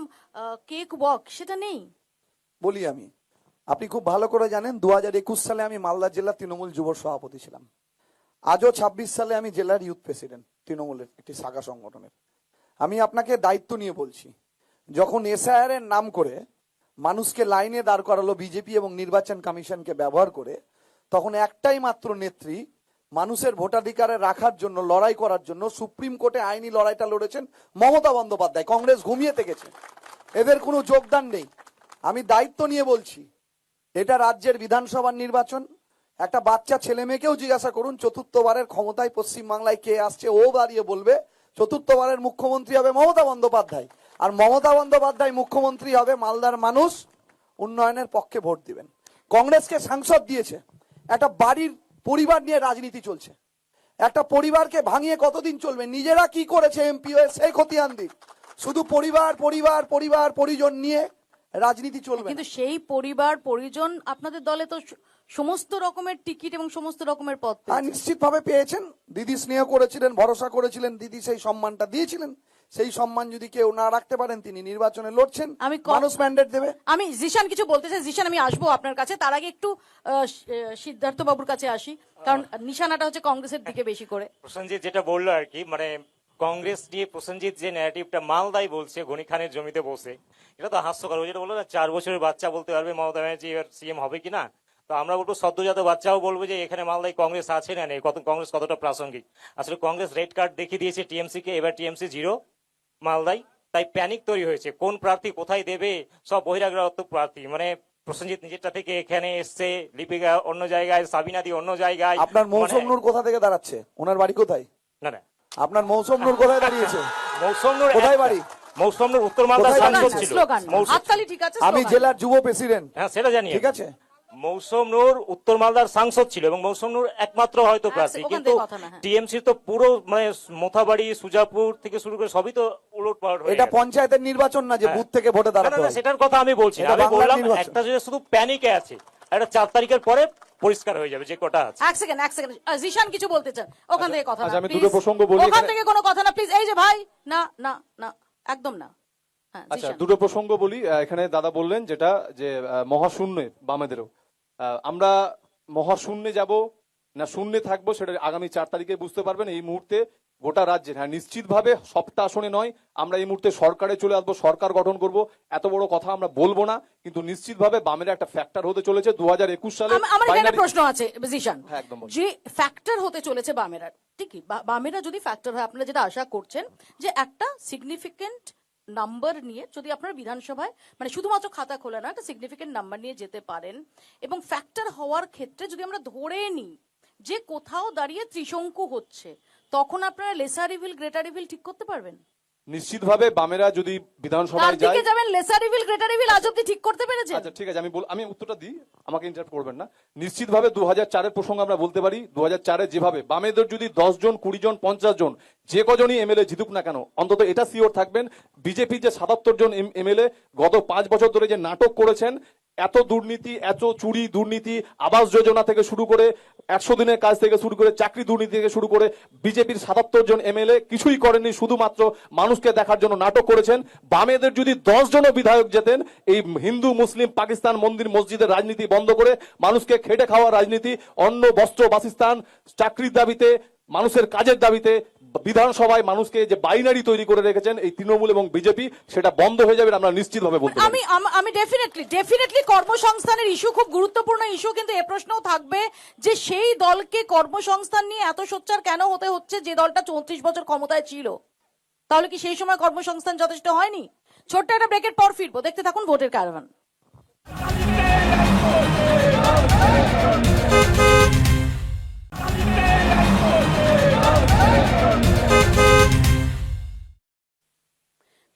কেক ওয়াক সেটা নেই। বলি আমি, আপনি খুব ভালো করে জানেন 2021 সালে আমি মালদা জেলা তৃণমূল যুব সভাপতি ছিলাম। আজও 26 সালে আমি জেলার ইউথ প্রেসিডেন্ট তৃণমূলের একটি শাখা সংগঠনের। আমি আপনাকে দায়িত্ব নিয়ে বলছি, যখন এসআইআর এর নাম করে মানুষকে লাইনে দাঁড় করালো বিজেপি এবং নির্বাচন কমিশনকে ব্যবহার করে, তখন একটাই মাত্র নেত্রী মানুষের ভোটাধিকারে রাখার জন্য, লড়াই করার জন্য সুপ্রিম কোর্টে আইনি লড়াইটা লড়েছেন মমতা বন্দ্যোপাধ্যায়। কংগ্রেস ঘুমিয়ে থেকেছে, এদের কোনো যোগদান নেই। আমি দায়িত্ব নিয়ে বলছি, এটা রাজ্যের বিধানসভার নির্বাচন। একটা বাচ্চা ছেলে মেয়েকেও জিজ্ঞাসা করুন চতুর্থবারের ক্ষমতায় পশ্চিমবাংলায় কে আসছে, ও দাঁড়িয়ে বলবে চতুর্থবারের মুখ্যমন্ত্রী হবে মমতা বন্দ্যোপাধ্যায়। আর মমতা বন্দ্যোপাধ্যায় মুখ্যমন্ত্রী হবে, মালদার মানুষ উন্নয়নের পক্ষে ভোট দিবেন। কংগ্রেসকে সাংসদ দিয়েছে, একটা বাড়ির পরিবার নিয়ে রাজনীতি চলছে। একটা পরিবারকে ভাঙিয়ে কতদিন চলবে? নিজেরা কি করেছে এমপি হয়ে সেই খতিয়ান দিক, শুধু পরিবার পরিবার পরিবার পরিজন নিয়ে রাজনীতি চলবে। কিন্তু সেই পরিবার পরিজন আপনাদের দলে তো সমস্ত রকমের টিকিট এবং সমস্ত রকমের পদ পেয়েছে। নিশ্চিতভাবে পেয়েছেন। দিদি স্নেহ করেছিলেন, ভরসা করেছিলেন, দিদি সেই সম্মানটা দিয়েছিলেন। সেই সম্মান যদি কেউ না রাখতে পারেন, তিনি নির্বাচনে লড়ছেন, মানুষ ম্যান্ডেট দেবে। আমি জিশান কিছু বলতে চাই। জিশান, আমি আসবো আপনার কাছে, তার আগে একটু সিদ্ধার্থ বাবুর কাছে আসি, কারণ নিশানাটা হচ্ছে কংগ্রেসের দিকে বেশি করে। প্রসেনজিৎ যেটা বললো আর কি, মানে কংগ্রেস নিয়ে প্রসেনজিৎ যে ন্যারেটিভটা মালদায় বলছে গনি খানের জমিতে বসে, এটা তো হাস্যকর। ওই যেটা বললো না 4 বছরের বাচ্চা বলতে পারবে মমতা ব্যানার্জি এবার সিএম হবে কিনা, তো আমরা বলবো সদ্যজাত বাচ্চাও বলবো যে এখানে মালদায় কংগ্রেস আছে না নেই, কংগ্রেস কতটা প্রাসঙ্গিক। আসলে কংগ্রেস রেড কার্ড দেখিয়ে দিয়েছে টিএমসি কে, এবার টিএমসি 0 মালদায়, তাই প্যানিক তৈরি হয়েছে কোন প্রার্থী কোথায় দেবে, সব বহিরাগত প্রার্থী। মানে প্রসেনজিৎ নিজেরটা থেকে এখানে এসছে, লিপিকা অন্য জায়গায়, সাবিনাদি অন্য জায়গায়। আপনার মৌসুম নূর কোথা থেকে দাঁড়াচ্ছে? ওনার বাড়ি কোথায়? না না, আপনার মৌসুম নূর কোথায় দাঁড়িয়েছে? মৌসুম নূর কোথায় বাড়ি? মৌসুম নূর উত্তর মালদা সাংসদ ছিল। হাততালি, ঠিক আছে। আমি জেলার যুব প্রেসিডেন্ট, হ্যাঁ সেটা জানি, ঠিক আছে। মৌসুম নূর উত্তর মালদার সাংসদ ছিল এবং মৌসুম নূর একমাত্র হয়তো প্রার্থী, কিন্তু টিএমসি তো পুরো মানে মোথাবাড়ি সুজাপুর থেকে শুরু করে সবই তো উলটপালট হয়ে এটা গেছে। পঞ্চায়েতের নির্বাচন না যে বুথ থেকে ভোটে না, দাঁড়াতে না, হয়। সেটার কথা আমি বলছি না। এটা আমি বাংলার বললাম নির্বাচন। একটা যে শুধু প্যানিকে আছে, এটা 4 তারিখের পরে পরিষ্কার হয়ে যাবে যে কটা আছে। এক সেকেন্ড জিশান কিছু বলতে চান, ওখান থেকে কথা না, আমি please। দুটো প্রসঙ্গ বলি ওখান এখানে। থেকে কোনো কথা না প্লিজ। এই যে ভাই, না না না, একদম না। হ্যাঁ, আচ্ছা, জিশান। দুটো প্রসঙ্গ বলি। এখানে দাদা বললেন যেটা যে মহাশূন্যে বামেদেরও, আমরা মহাশূন্যে যাব না শূন্যে থাকবো সেটা আগামী 4 তারিখে বুঝতে পারবেন। এই মুহূর্তে গোটা রাজ্যে, হ্যাঁ নিশ্চিতভাবে সবটা আসনে নয়, আমরা এই মুহূর্তে সরকারে চলে আসবো, সরকার গঠন করব, এত বড় কথা আমরা বলবো না, কিন্তু নিশ্চিতভাবে বামেরা একটা ফ্যাক্টর হতে চলেছে 2021 সালে। আমার এখানে প্রশ্ন আছে জিশান, হ্যাঁ, একদম বলুন। যে ফ্যাক্টর হতে চলেছে বামেরা, ঠিকই, বামেরা যদি ফ্যাক্টর হয়, আপনারা যেটা আশা করছেন যে একটা সিগনিফিকেন্ট নাম্বার নিয়ে যদি আপনার বিধানসভায় মানে শুধুমাত্র খাতা খোলা না, একটা সিগনিফিকেন্ট নাম্বার নিয়ে যেতে পারেন, এবং ফ্যাক্টর হওয়ার ক্ষেত্রে যদি আমরা ধরে নিই যে কোথাও দাঁড়িয়ে ত্রিশঙ্কু হচ্ছে, তখন আপনারা লেসার ইভিল গ্রেটার ইভিল ঠিক করতে পারবেন? নিশ্চিতভাবে বামেরা যদি বিধানসভায় যায়, দিকে যাবেন, লেসার ইভিল গ্রেটার ইভিল আজ অব্দি ঠিক করতে পেরেছেন? আচ্ছা ঠিক আছে, আমি উত্তরটা দিই, আমাকে ইন্টারাপ্ট করবেন না। নিশ্চিতভাবে 2004-এর প্রসঙ্গ আমরা বলতে পারি। 2004-এ যেভাবে বামেদের যদি 10 জন 20 জন 50 জন যে কজনই এমএলএ জিতুক না কেন, অন্তত এটা সিওর থাকবেন বিজেপির যে 77 জন এমএলএ গত 5 বছর ধরে যে নাটক করেছেন, এত দুর্নীতি, এত চুরি দুর্নীতি, আবাস যোজনা থেকে শুরু করে 100 দিনের কাজ থেকে শুরু করে চাকরি দুর্নীতি থেকে শুরু করে বিজেপির 77 জন এমএলএ কিছুই করেননি, শুধুমাত্র মানুষকে দেখার জন্য নাটক করেছেন। বামেদের যদি 10 জনও বিধায়ক যেতেন, এই হিন্দু মুসলিম পাকিস্তান মন্দির মসজিদের রাজনীতি বন্ধ করে মানুষকে খেটে খাওয়ার রাজনীতি, অন্ন বস্ত্র বাসস্থান চাকরির দাবিতে, মানুষের কাজের দাবিতে বিধানসভায় মানুষকে যে বাইনারি তৈরি করে রেখেছেন এই তৃণমূল এবং বিজেপি, সেটা বন্ধ হয়ে যাবে আমরা নিশ্চিতভাবে বলতে পারি। আমি ডেফিনেটলি কর্মসংস্থানের ইস্যু খুব গুরুত্বপূর্ণ ইস্যু, কিন্তু এ প্রশ্নও থাকবে যে সেই দলকে কর্মসংস্থান নিয়ে এত সোচ্চার কেন হতে হচ্ছে যে দলটা 34 বছর ক্ষমতায় ছিল? তাহলে কি সেই সময় কর্মসংস্থান যথেষ্ট হয়নি? ছোট্ট একটা ব্রেকের পর ফিরবো, দেখতে থাকুন ভোটের ক্যারাভান।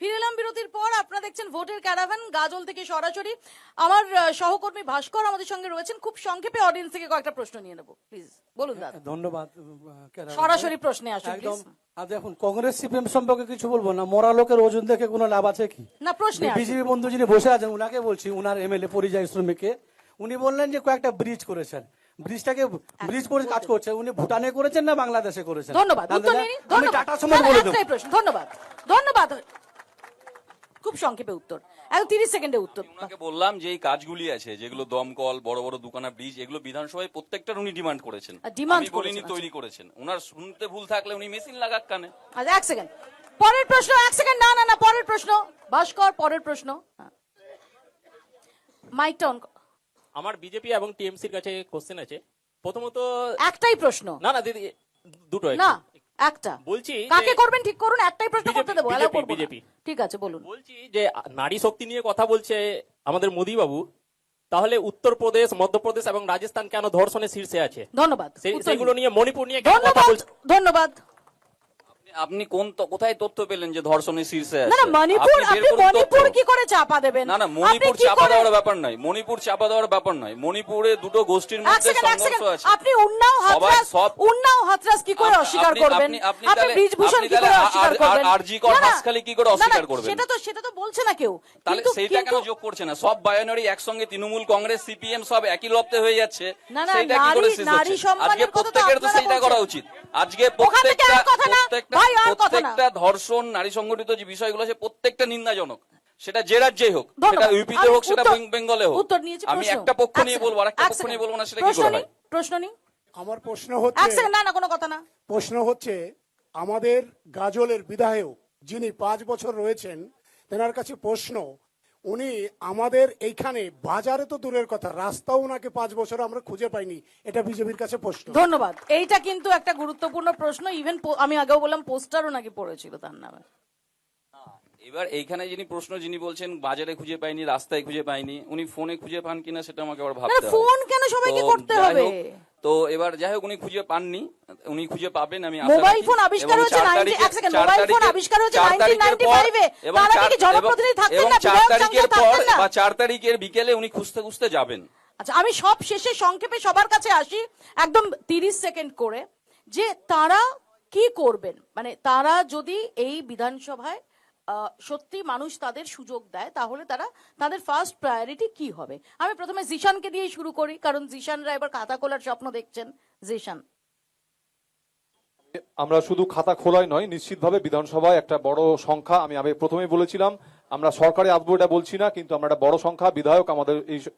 ফিরে এলাম বিরতির পর, আপনারা দেখছেন ভোটের ক্যারাভান গাজল থেকে সরাসরি। আমার সহকর্মী ভাস্কর আমাদের সঙ্গে রয়েছেন। খুব সংক্ষেপে অডিয়েন্স থেকে কয়েকটা প্রশ্ন নিয়ে নেব, প্লিজ বলুন দাদা। ধন্যবাদ। সরাসরি প্রশ্নে আসুন একদম। প্লিজ। আর দেখুন, কংগ্রেস সিপিএম সম্পর্কে কিছু বলবো না, মরা লোকের ওজন দেখে কোনো লাভ আছে কি? না, প্রশ্নে আসুন। বিজেপি বন্ধু যিনি বসে আছেন উনাকে বলছি, উনার এমএলএ পরিযায়ী শ্রমিককে, উনি বললেন যে কয়েকটা ব্রিজ করেছেন, ব্রিজ করে কাজ করছে, উনি ভুটানে করেছেন না বাংলাদেশে করেছেন? ধন্যবাদ, উত্তর নিন। আমি টাটা সময় বলে দেবো। একটাই প্রশ্ন। ধন্যবাদ। খুব সংক্ষেপে উত্তর, এখন 30 সেকেন্ডে উত্তর। ওনাকে বললাম যে এই কাজগুলি আছে যেগুলো দমকল, বড় বড় দোকানা, ব্রিজ, এগুলো বিধানসভায় প্রত্যেকটার উনি ডিমান্ড করেছেন, ডিমান্ড আমি বলিনি, তৈরি করেছেন। ওনার শুনতে ভুল থাকলে উনি মেশিন লাগাক কানে। আচ্ছা, এক সেকেন্ড, পরের প্রশ্ন। এক সেকেন্ড, না, পরের প্রশ্ন ভাস্কর, পরের প্রশ্ন। মাইকটা অন। আমার বিজেপি এবং টিএমসির কাছে কোশ্চেন আছে। প্রথমত একটাই প্রশ্ন। না দিদি, দুটো না, একটা বলছি কাকে করবেন ঠিক করুন, একটাই প্রশ্ন করতে দেবো, অ্যালাউ করব না। বিজেপি। ঠিক আছে, বলুন। বলছি যে নারী শক্তি নিয়ে কথা বলছে আমাদের মোদী বাবু, তাহলে উত্তরপ্রদেশ, মধ্যপ্রদেশ এবং রাজস্থান কেন ধর্ষণের শীর্ষে আছে? ধন্যবাদ। সেগুলো নিয়ে, মণিপুর নিয়ে কেন কথা ধন্যবাদ, বলছে? ধন্যবাদ। আপনি কোথায় তথ্য পেলেন যে ধর্ষণের শীর্ষে আছে? না, মণিপুর, আপনি বের আপনি করুন তথ্য। মণিপুর কি করে চাপা দেবেন? না, মণিপুর চাপা দেওয়ার ব্যাপার নয়, মণিপুর চাপা দেওয়ার ব্যাপার নয়। মণিপুরে দুটো গোষ্ঠীর মধ্যে সংঘর্ষ আছে। আপনি উন্নাও হাতরাস কি করে অস্বীকার করবেন? আপনি ব্রিজভূষণ কি করে অস্বীকার করবেন? আরজি কর হাসখালি কি করে অস্বীকার করবেন? সেটা তো বলছে না কেউ। তাহলে সেইটা কেন যোগ করছে না? সব বায়োনারি একসঙ্গে তৃণমূল, কংগ্রেস, সিপিএম সব একই লপ্তে হয়ে যাচ্ছে, সেটা কি করে শেষ নারী হচ্ছে? সম্মানের আজকে কথা তো প্রত্যেকের তো আপনারা সেইটা করা বলছেন। উচিত। আজকে ওখান থেকে আর কথা না, ভাই, আর কথা না। প্রত্যেকটা ধর্ষণ, নারী সংগঠিত যে বিষয়গুলো আছে প্রত্যেকটা নিন্দাজনক, সেটা যে রাজ্যেই হোক, ধন্যবাদ। সেটা ইউপিতে হোক, সেটা বেঙ্গলে হোক। উত্তর নিয়েছি, আমি প্রশ্ন। একটা পক্ষ নিয়ে বলবো, আরেকটা পক্ষ নিয়ে বলবো না, সেটা কি করে হয়? প্রশ্ন নিন। আমার প্রশ্ন এক হচ্ছে, সেকেন্ড, না, কোনো কথা না। প্রশ্ন হচ্ছে আমাদের গাজলের বিধায়ক যিনি 5 বছর রয়েছেন, তেনার কাছে প্রশ্ন, উনি আমাদের এইখানে বাজারে তো দূরের কথা, রাস্তাও ওনাকে 5 বছর আমরা খুঁজে পাইনি, এটা বিজেপির কাছে প্রশ্ন। ধন্যবাদ। এইটা কিন্তু একটা গুরুত্বপূর্ণ প্রশ্ন। ইভেন আমি আগেও বললাম পোস্টারও নাকি পড়েছিল তার নামে। এবার এইখানে যিনি বলছেন বাজারে খুঁজে পাইনি, রাস্তায় খুঁজে পাইনি, উনি ফোনে খুঁজে পান কিনা সেটা আমাকে আবার ভাবতে হবে। ফোন কেন সবাইকে তো করতে যাই হবে? হোক, তো এবার যাই হোক, উনি খুঁজে পাননি, উনি খুঁজে পাবেন, আমি আশা মোবাইল রাখি। ফোন আবিষ্কার এবং হয়েছে 4 এক সেকেন্ড, মোবাইল ফোন আবিষ্কার হয়েছে 4 তারিখের পর 1995 এ। তার আগে কি জনপ্রতিনিধি থাকতেন না? 4 তারিখের পর থাকতেন না? বা 4 তারিখের বিকেলে উনি খুঁজতে যাবেন। আচ্ছা, আমি সব শেষে সংক্ষেপে সবার কাছে আসি, একদম 30 সেকেন্ড করে, যে তারা কি করবেন। মানে তারা যদি এই বিধানসভায় সত্যি মানুষ তাদের সুযোগ দেয়, তাহলে তাদের ফার্স্ট প্রায়োরিটি কি হবে? আমি প্রথমে জিশানকে দিয়ে শুরু করি, কারণ জিশানরা এবার খাতা খোলার স্বপ্ন দেখছেন। জিশান। আমরা শুধু খাতা খোলাই নয়, নিশ্চিতভাবে বিধানসভায় একটা বড় সংখ্যা, আমি প্রথমেই বলেছিলাম আমরা সরকারে আসবো এটা বলছি না, কিন্তু আমরা একটা বড় সংখ্যা বিধায়ক আমাদের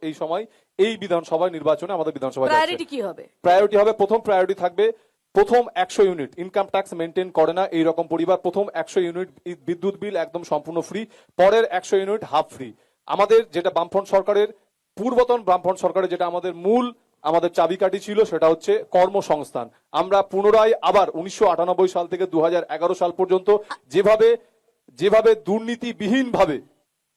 এই সময় এই বিধানসভায় নির্বাচনে আমাদের বিধানসভায় প্রায়োরিটি কি হবে? প্রায়োরিটি হবে, প্রথম প্রায়োরিটি থাকবে প্রথম 100 ইউনিট ইনকাম ট্যাক্স মেনটেন করে না এই রকম পরিবার, প্রথম 100 ইউনিট বিদ্যুৎ বিল একদম সম্পূর্ণ ফ্রি, পরের 100 ইউনিট হাফ ফ্রি। আমাদের যেটা বামফ্রন্ট সরকারের, পূর্বতন বামফ্রন্ট সরকারের যেটা আমাদের চাবিকাঠি ছিল, সেটা হচ্ছে কর্মসংস্থান। আমরা পুনরায় আবার 1998 সাল থেকে 2011 সাল পর্যন্ত যেভাবে দুর্নীতিবিহীন ভাবে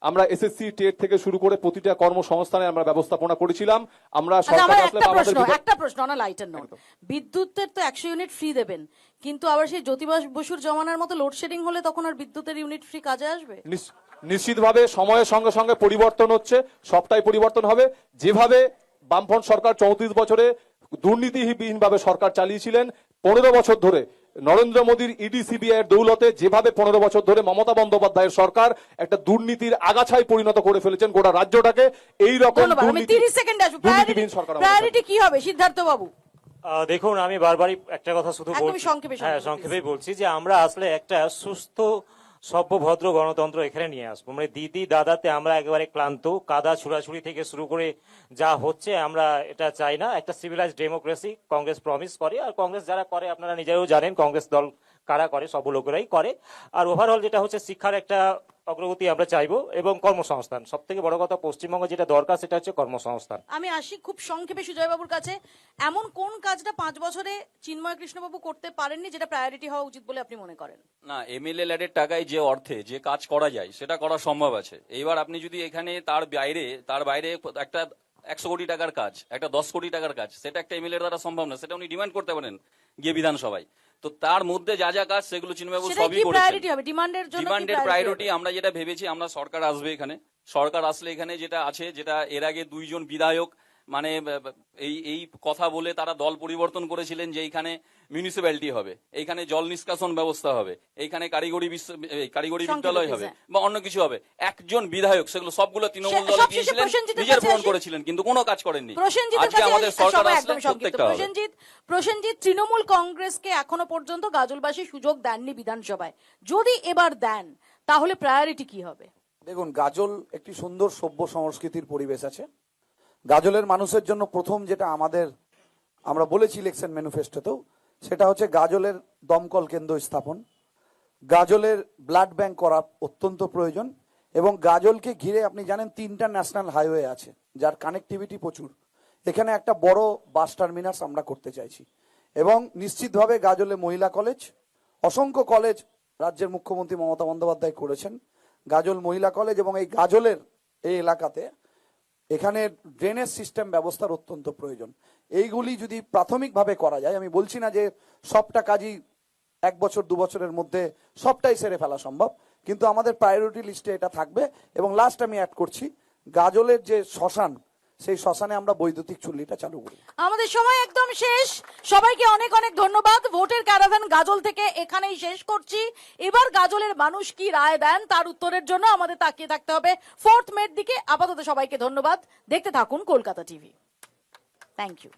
আমরা এসএসসি টেট থেকে শুরু করে প্রতিটা কর্মসংস্থানে আমরা ব্যবস্থাপনা করেছিলাম। আমরা সরকার আসলে একটা প্রশ্ন না, লাইটার নোট। বিদ্যুতের তো 100 ইউনিট ফ্রি দেবেন, কিন্তু আবার সেই জ্যোতিবা বসুর জমানার মতো লোডশেডিং হলে তখন আর বিদ্যুতের ইউনিট ফ্রি কাজে আসবে? নিশ্চিতভাবে সময়ের সঙ্গে সঙ্গে পরিবর্তন হচ্ছে, সবটাই পরিবর্তন হবে। যেভাবে বামফ্রন্ট সরকার 34 বছরে দুর্নীতিহীন ভাবে সরকার চালিয়েছিলেন, 15 বছর ধরে নরেন্দ্র মোদীর ইডি সিবিআই এর দৌলতে যেভাবে 15 বছর ধরে মমতা বন্দ্যোপাধ্যায়ের সরকার একটা দুর্নীতির আগাছায় পরিণত করে ফেলেছেন গোটা রাজ্যটাকে, এই রকম দুর্নীতিহীন সরকার। প্রায়োরিটি কি হবে সিদ্ধার্থ বাবু? দেখুন, আমি বারবারই একটা কথা শুধু একদমই সংক্ষেপে সংক্ষেপেই বলছি যে আমরা আসলে একটা সুস্থ সভ্য ভদ্র গণতন্ত্র এখানে নিয়ে আসবো। মানে দিদি দাদাতে আমরা একেবারে ক্লান্ত, কাদা ছুড়াছুড়ি থেকে শুরু করে যা হচ্ছে আমরা এটা চাই না। একটা সিভিলাইজ ডেমোক্রেসি কংগ্রেস প্রমিস করে, আর কংগ্রেস যারা করে আপনারা নিজেরাও জানেন, কংগ্রেস দল কারা করে, সব লোকেরাই করে। আর ওভারঅল যেটা হচ্ছে শিক্ষার একটা অগ্রগতি আমরা চাইবো এবং কর্মসংস্থান। সব থেকে বড় কথা পশ্চিমবঙ্গে যেটা দরকার সেটা হচ্ছে কর্মসংস্থান। আমি আসি খুব সংক্ষেপে সুজয়বাবুর কাছে। এমন কোন কাজটা 5 বছরে চিন্ময় কৃষ্ণবাবু করতে পারেননি যেটা প্রায়োরিটি হওয়া উচিত বলে আপনি মনে করেন? না, এমএলএ ল্যাডের টাকায় যে অর্থে যে কাজ করা যায় সেটা করা সম্ভব আছে। এইবার আপনি যদি এখানে তার বাইরে একটা 100 কোটি টাকার কাজ, একটা 10 কোটি টাকার কাজ, সেটা একটা এমএলএ দ্বারা সম্ভব না। সেটা উনি ডিমান্ড করতে পারেন গিয়ে বিধানসভায়। তো তার মধ্যে যা যা কাজ সেগুলো চিন্ময়বাবু সবই করেছেন। ডিমান্ডের প্রায়োরিটি আমরা যেটা ভেবেছি, আমরা সরকার আসবে এখানে, সরকার আসলে এখানে যেটা আছে, যেটা এর আগে 2 জন বিধায়ক মানে এই কথা বলে তারা দল পরিবর্তন করেছিলেন যে এইখানে মিউনিসিপ্যালিটি হবে, এইখানে জল নিষ্কাশন ব্যবস্থা হবে, এইখানে কারিগরি বিদ্যালয় হবে বা অন্য কিছু হবে। একজন বিধায়ক সেগুলো সবগুলো তৃণমূল দলে দিয়েছিলেন, নিজের প্রমাণ করেছিলেন, কিন্তু কোনো কাজ করেননি। আজকে আমাদের সরকার আসলে প্রত্যেকটা হবে। প্রসেনজিৎ, তৃণমূল কংগ্রেসকে এখনো পর্যন্ত গাজলবাসী সুযোগ দেননি বিধানসভায়, যদি এবার দেন তাহলে প্রায়োরিটি কি হবে? দেখুন, গাজল একটি সুন্দর সভ্য সংস্কৃতির পরিবেশ আছে। গাজলের মানুষের জন্য প্রথম যেটা আমরা বলেছি ইলেকশন ম্যানিফেস্টোতেও, সেটা হচ্ছে গাজলের দমকল কেন্দ্র স্থাপন, গাজলের ব্লাড ব্যাংক করা অত্যন্ত প্রয়োজন, এবং গাজলকে ঘিরে আপনি জানেন 3টা ন্যাশনাল হাইওয়ে আছে যার কানেক্টিভিটি প্রচুর। এখানে একটা বড় বাস টার্মিনাস আমরা করতে চাইছি, এবং নিশ্চিতভাবে গাজলে মহিলা কলেজ, অসংখ্য কলেজ রাজ্যের মুখ্যমন্ত্রী মমতা বন্দ্যোপাধ্যায় করেছেন, গাজল মহিলা কলেজ, এবং এই গাজলের এই এলাকাতে এখানে ড্রেনেজ সিস্টেম ব্যবস্থার অত্যন্ত প্রয়োজন। এইগুলি যদি প্রাথমিকভাবে করা যায়, আমি বলছি না যে সবটা কাজই 1 বছর 2 বছরের মধ্যে সবটাই সেরে ফেলা সম্ভব, কিন্তু আমাদের প্রায়োরিটি লিস্টে এটা থাকবে। এবং লাস্ট আমি অ্যাড করছি, গাজলের যে শ্মশান, সেই শ্মশানে আমরা বৈদ্যুতিক চুল্লিটা চালু করি। আমাদের সময় একদম শেষ। সবাইকে অনেক অনেক ধন্যবাদ। ভোটের ক্যারাভান গাজল থেকে এখানেই শেষ করছি। এবার গাজলের মানুষ কি রায় দেন তার উত্তরের জন্য আমাদের তাকিয়ে থাকতে হবে 4th মের দিকে। আপাতত সবাইকে ধন্যবাদ। দেখতে থাকুন কলকাতা টিভি। Thank you.